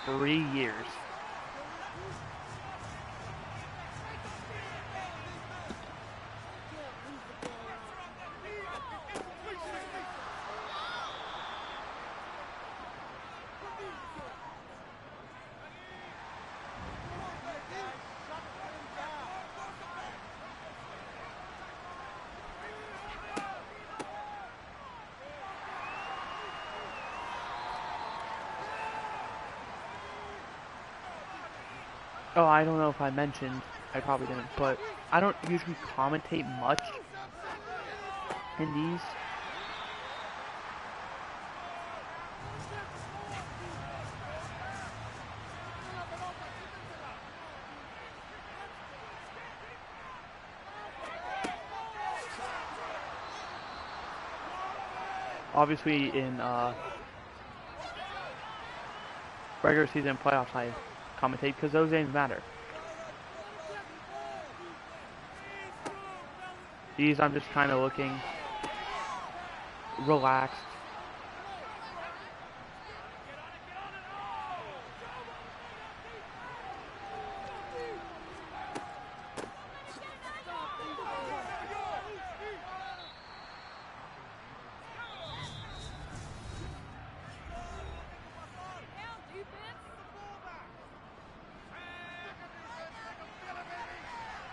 3 years. Oh, I don't know if I mentioned, I probably didn't, but I don't usually commentate much in these. Obviously, in regular season playoffs, I commentate because those games matter. These, I'm just kind of looking relaxed.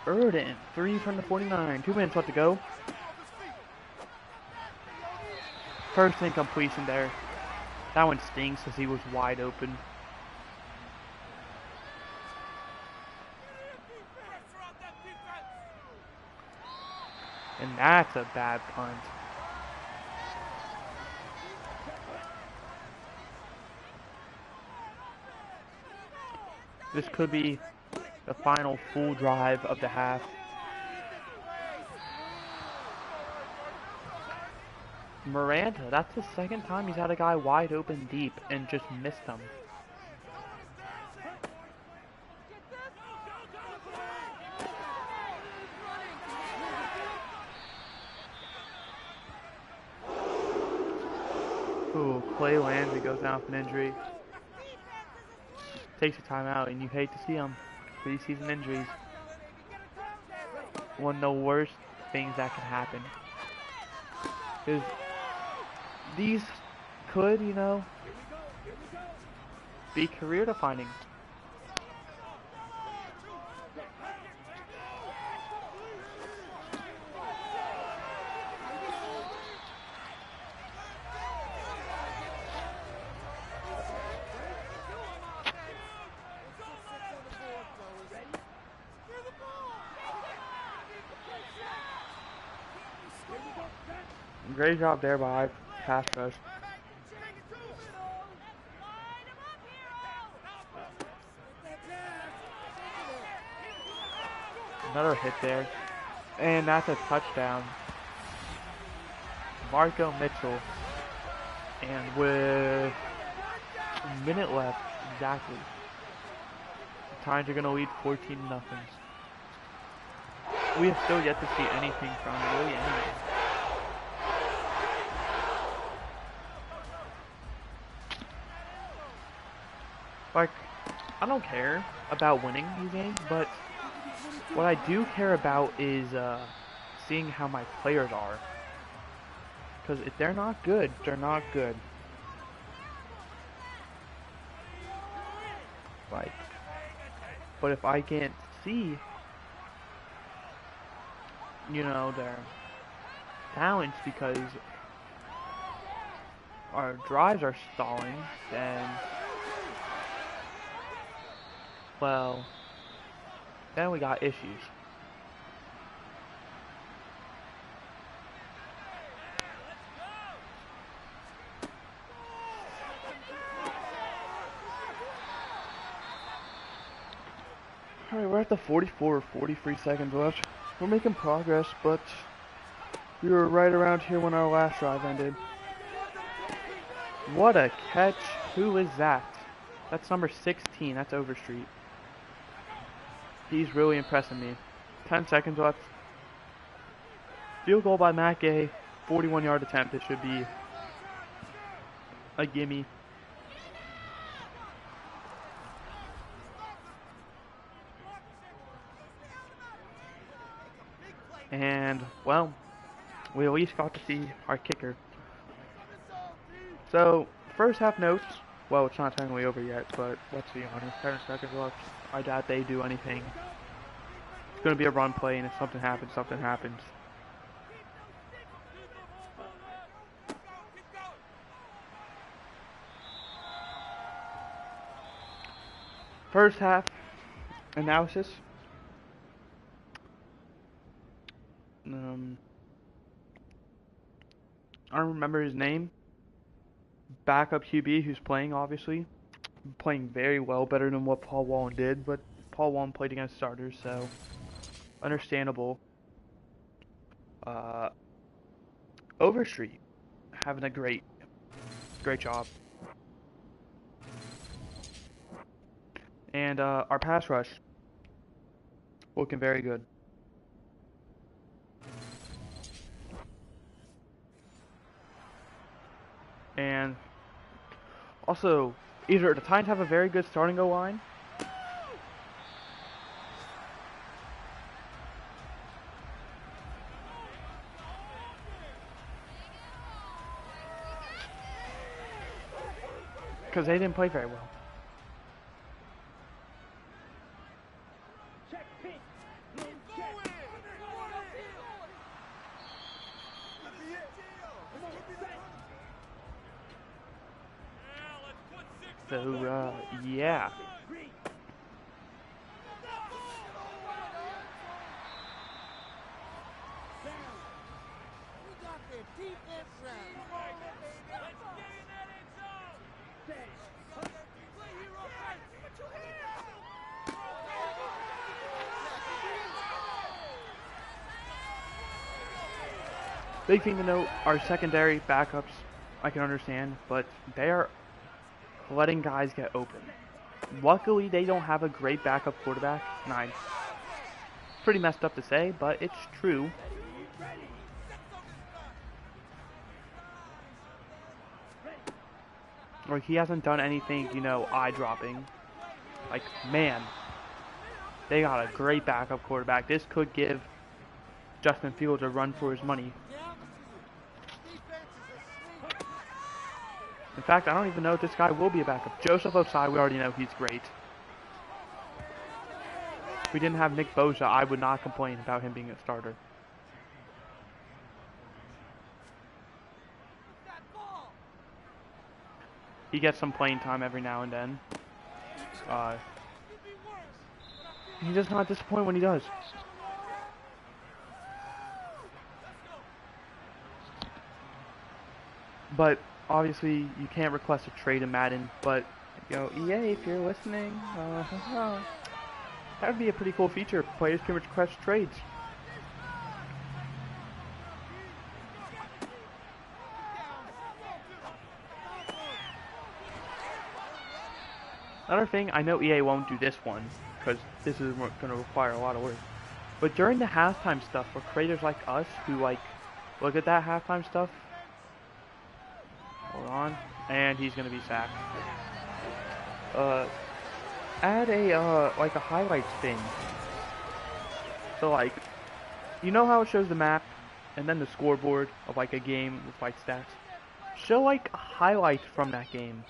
Burden, 3 from the 49. 2 minutes left to go. First incompletion there. That one stings because he was wide open. And that's a bad punt. This could be the final full drive of the half. Miranda, that's the second time he's had a guy wide open deep and just missed him. Ooh, Clay Landry goes down from injury. Takes a timeout, and you hate to see him. Preseason injuries. One of the worst things that can happen. Because these could, you know, be career defining. Great job there by pass rush. Another hit there. And that's a touchdown. Marco Mitchell. And with a minute left, exactly. The Titans are going to lead 14-0. We have still yet to see anything from really anyone. Like, I don't care about winning these games, but what I do care about is seeing how my players are. Because if they're not good, they're not good. Like, but if I can't see, you know, their talents because our drives are stalling, then, well, then we got issues. Alright, we're at the 43 seconds left. We're making progress, but we were right around here when our last drive ended. What a catch. Who is that? That's number 16. That's Overstreet. He's really impressing me. 10 seconds left. Field goal by Matt Gay. 41-yard attempt. It should be a gimme. And, well, we at least got to see our kicker. So, first half notes. Well, it's not technically over yet, but let's be honest. 10 seconds left. I doubt they do anything. It's going to be a run play, and if something happens, something happens. First half, analysis. I don't remember his name. Backup QB who's playing, obviously. Playing very well, better than what Paul Wallen did, but Paul Wallen played against starters, so understandable. Uh, Overstreet having a great job. And our pass rush looking very good. And also, either the Titans have a very good starting O-line, because they didn't play very well. So, yeah. Big thing to note, our secondary backups, I can understand, but they are letting guys get open. Luckily, they don't have a great backup quarterback, and pretty messed up to say, but it's true. Like, he hasn't done anything, you know, eye-dropping. Like, man, they got a great backup quarterback. This could give Justin Fields a run for his money. In fact, I don't even know if this guy will be a backup. Joseph Osai, we already know he's great. If we didn't have Nick Bosa, I would not complain about him being a starter. He gets some playing time every now and then. He does not disappoint when he does. But obviously, you can't request a trade in Madden. But you know, EA, if you're listening, that would be a pretty cool feature. Players can request trades. Another thing, I know EA won't do this one, because this is going to require a lot of work. But during the halftime stuff, for creators like us, who like, look at that halftime stuff. Hold on. And he's going to be sacked. Add a, like a highlights thing. So like, you know how it shows the map, and then the scoreboard of like a game with like stats? Show like highlights from that game.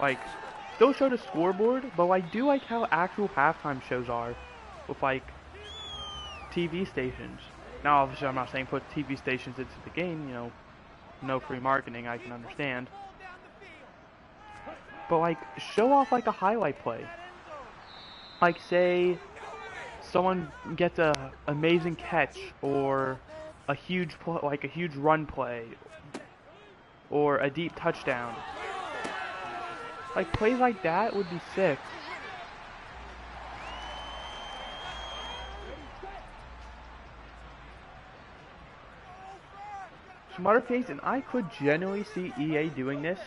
Like, still show the scoreboard, but like do like how actual halftime shows are with like TV stations. Now obviously I'm not saying put TV stations into the game, you know, no free marketing, I can understand. But like show off like a highlight play. Like say someone gets a amazing catch or a huge like a huge run play or a deep touchdown. Like, plays like that would be sick. Some other things, and I could genuinely see EA doing this.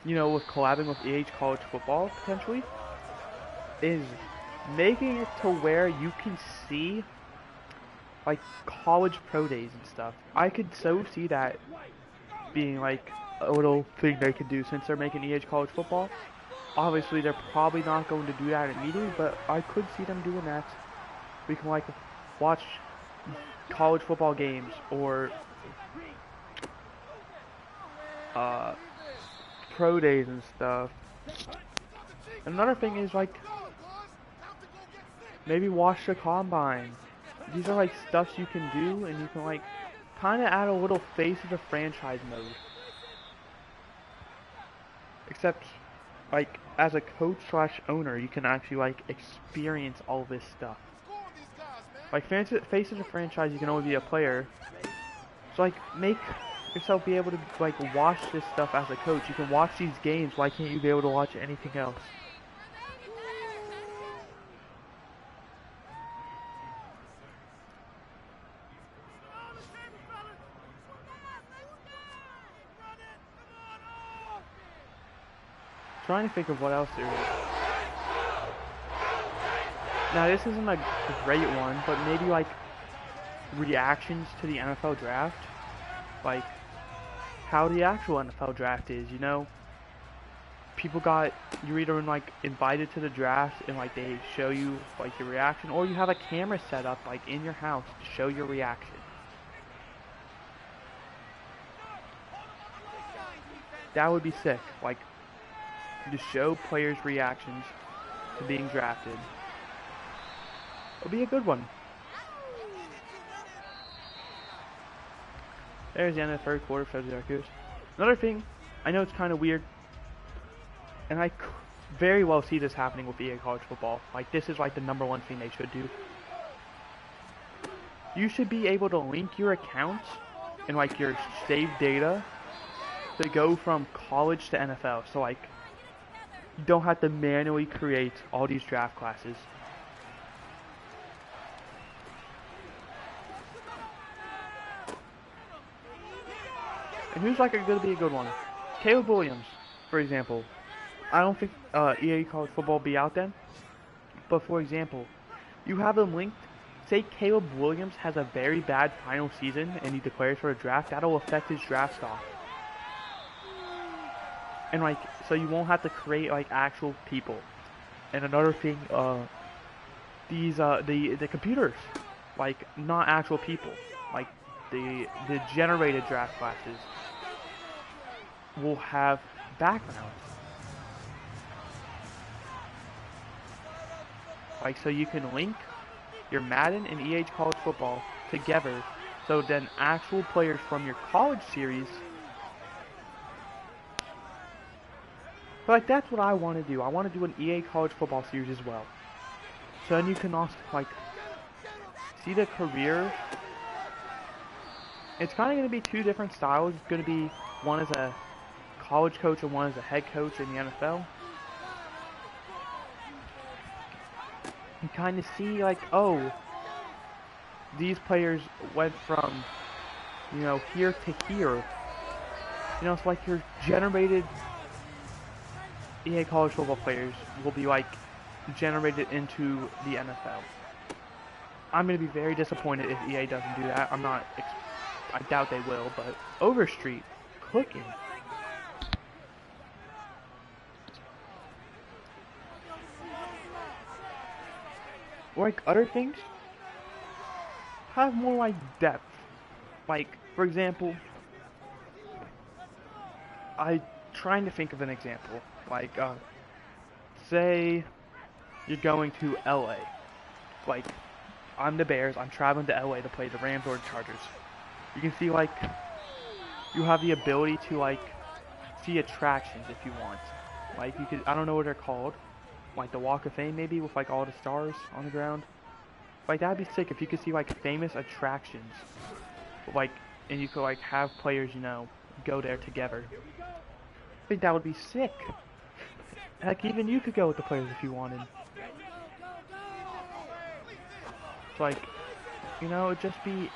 You know, with collabing with EA College Football, potentially. Is making it to where you can see, like, college pro days and stuff. I could so see that being, like, a little thing they could do since they're making EA College Football. Obviously, they're probably not going to do that immediately, but I could see them doing that. We can like watch college football games or pro days and stuff. Another thing is like maybe watch the combine. These are like stuffs you can do, and you can like kind of add a little face of the franchise mode. except like as a coach slash owner, you can actually like experience all this stuff. Like face of a franchise, you can only be a player. So like make yourself be able to like watch this stuff as a coach. You can watch these games. Why can't you be able to watch anything else? Trying to think of what else there is. Now this isn't a great one, but maybe like reactions to the NFL draft, like how the actual NFL draft is. You know, people you're either like invited to the draft and like they show you like your reaction, or you have a camera set up like in your house to show your reaction. That would be sick. Like to show players' reactions to being drafted. It'll be a good one. There's the end of the third quarter for the Syracuse. Another thing, I know it's kind of weird, and I very well see this happening with EA College Football. Like, this is like the #1 thing they should do. You should be able to link your accounts and like your saved data to go from college to NFL. So like, you don't have to manually create all these draft classes. And who's like going to be a good one? Caleb Williams, for example. I don't think EA College Football will be out then. But for example, you have them linked. Say Caleb Williams has a very bad final season and he declares for a draft. That'll affect his draft stock. And like, so you won't have to create like actual people. And another thing, the computers, like not actual people, like the generated draft classes will have backgrounds. Like, so you can link your Madden and EA College Football together, so then actual players from your college series. But like, that's what I want to do. I want to do an EA College Football series as well. So then you can also like see the career. It's kind of going to be two different styles. It's going to be one as a college coach and one as a head coach in the NFL. And kind of see like, oh, these players went from, you know, here to here. You know, it's like your generated EA College Football players will be like generated into the NFL. I'm going to be very disappointed if EA doesn't do that. I doubt they will, but Overstreet, cooking. Or like other things, have more like depth. Like, for example, I'm trying to think of an example. Like, say you're going to LA. Like, I'm the Bears, I'm traveling to LA to play the Rams or the Chargers. You can see like, you have the ability to like, see attractions if you want. Like, you could, I don't know what they're called. Like the Walk of Fame maybe, with like all the stars on the ground. Like, that'd be sick if you could see like famous attractions. Like, and you could like have players, you know, go there together. I think that would be sick. Heck, even you could go with the players if you wanted. It's like, you know, it'd just be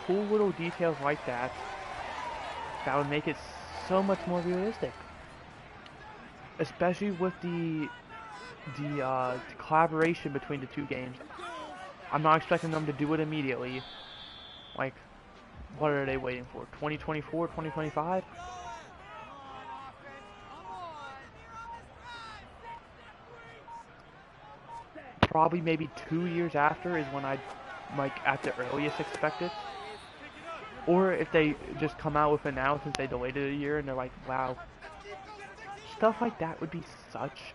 cool little details like that that would make it so much more realistic. Especially with the collaboration between the two games. I'm not expecting them to do it immediately. Like, what are they waiting for? 2024, 2025? Probably maybe 2 years after is when I'd, like, at the earliest expect it. Or if they just come out with it now since they delayed it a year and they're like, wow. Stuff like that would be such,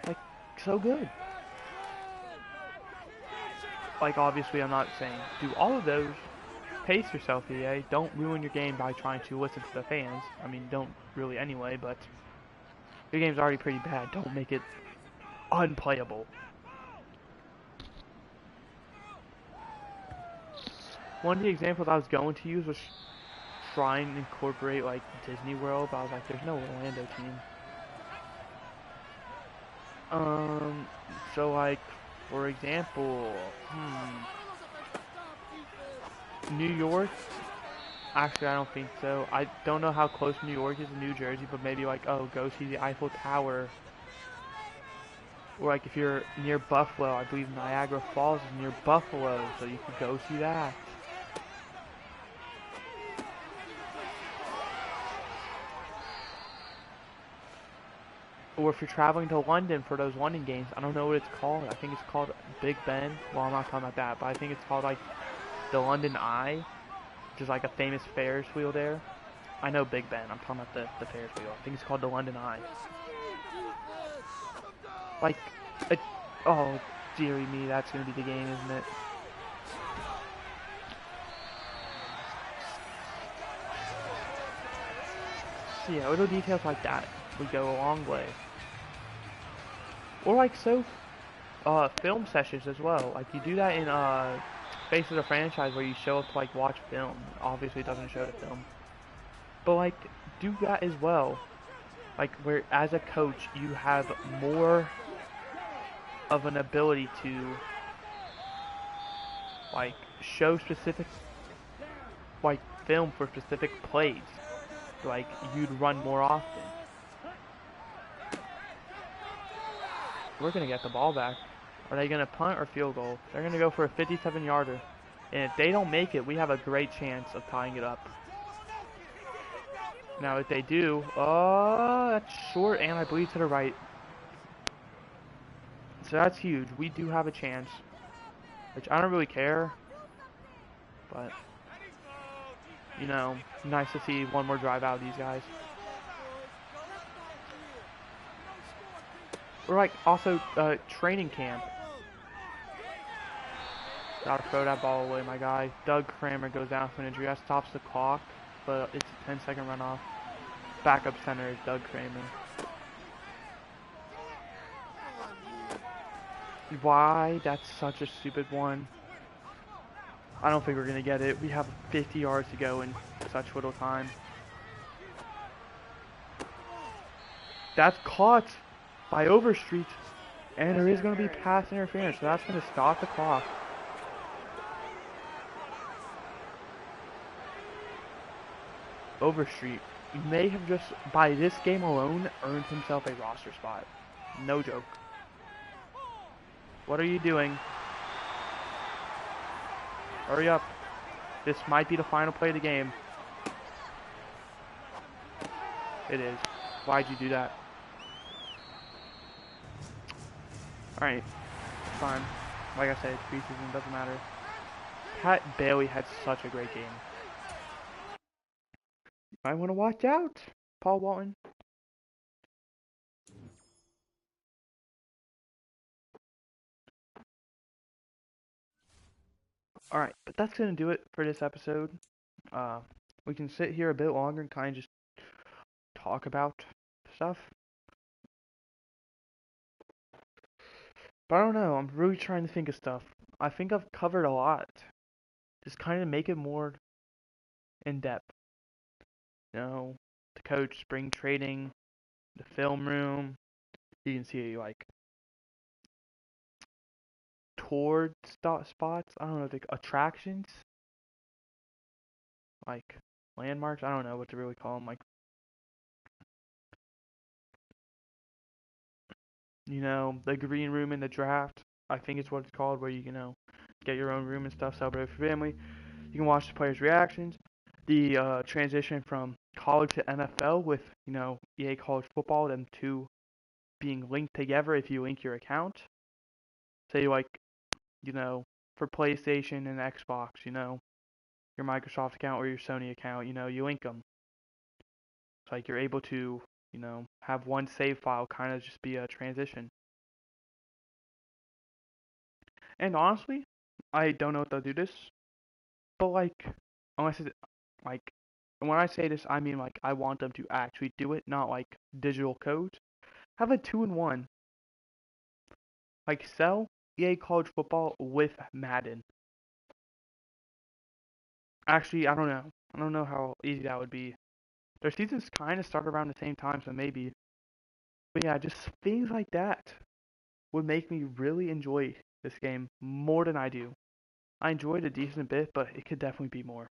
like, so good. Like, obviously I'm not saying do all of those. Pace yourself, EA. Don't ruin your game by trying to listen to the fans. I mean, don't really anyway, but Your game's already pretty bad. Don't make it unplayable. One of the examples I was going to use was try and incorporate like Disney World, but I was like, there's no Orlando team. So like, for example, New York. Actually, I don't think so. I don't know how close New York is to New Jersey, but maybe like, oh, go see the Eiffel Tower. Or like if you're near Buffalo, I believe Niagara Falls is near Buffalo, so you could go see that. Or if you're traveling to London for those London games, I don't know what it's called. I think it's called Big Ben. Well, I'm not talking about that, but I think it's called like the London Eye, which is like a famous Ferris wheel there. I know Big Ben. I'm talking about the Ferris wheel. I think it's called the London Eye. Like, oh, dearie me, that's gonna be the game, isn't it? So yeah, little details like that would go a long way. Or like film sessions as well. Like you do that in Face of the Franchise where you show up to like watch film. Obviously it doesn't show the film. But like do that as well. Like where as a coach you have more of an ability to like show specific like film for specific plays. Like you'd run more often. We're gonna get the ball back. Are they gonna punt or field goal? They're gonna go for a 57-yarder. And if they don't make it, we have a great chance of tying it up. Now if they do, oh, that's short and I believe to the right. So that's huge. We do have a chance. Which I don't really care. But, you know, nice to see one more drive out of these guys. Or like also training camp. Gotta throw that ball away, my guy. Doug Kramer goes down for an injury. That stops the clock, but it's a 10-second runoff. Backup center is Doug Kramer. Why? That's such a stupid one. I don't think we're gonna get it. We have 50 yards to go in such little time. That's caught by Overstreet, and there is going to be pass interference, so that's going to stop the clock. Overstreet may have just, by this game alone, earned himself a roster spot. No joke. What are you doing? Hurry up. This might be the final play of the game. It is. Why'd you do that? Alright. Fine. Like I said, preseason doesn't matter. Pat Bailey had such a great game. You might want to watch out, Paul Walton. Alright, but that's going to do it for this episode. We can sit here a bit longer and kind of just talk about stuff. But I don't know, I'm really trying to think of stuff. I think I've covered a lot. Just kind of make it more in depth. You know, the coach, spring training, the film room. You can see like toured spots. I don't know, like attractions, like landmarks. I don't know what to really call them. Like, you know, the green room in the draft. I think it's what it's called, where you know get your own room and stuff, celebrate with your family. You can watch the players' reactions. The transition from college to NFL with, you know, EA College Football, them two being linked together if you link your account. Say, like, you know, for PlayStation and Xbox, you know, your Microsoft account or your Sony account, you know, you link them. It's like you're able to, you know, have one save file kind of just be a transition. And honestly, I don't know if they'll do this, but like, unless it's like, when I say this, I mean like I want them to actually do it, not like digital code. Have a 2-1. Like sell EA College Football with Madden. Actually, I don't know. I don't know how easy that would be. Their seasons kind of start around the same time, so maybe. But yeah, just things like that would make me really enjoy this game more than I do. I enjoyed a decent bit, but it could definitely be more.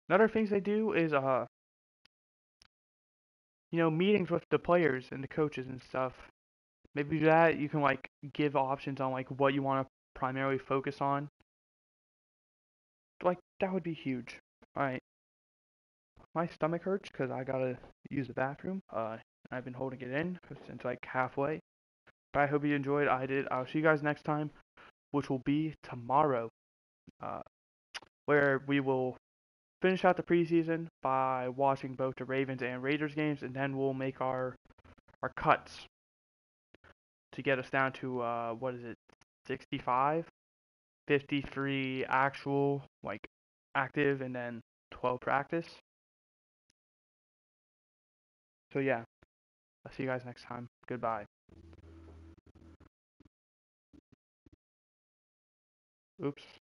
Another things they do is meetings with the players and the coaches and stuff. Maybe that you can like give options on like what you want to primarily focus on. Like that would be huge. All right, my stomach hurts because I gotta use the bathroom. I've been holding it in since like halfway. But I hope you enjoyed. I did. I'll see you guys next time, which will be tomorrow, uh, where we will finish out the preseason by watching both the Ravens and Raiders games, and then we'll make our cuts to get us down to what is it, 65, 53 actual like active, and then 12 practice. So yeah, I'll see you guys next time. Goodbye. Oops.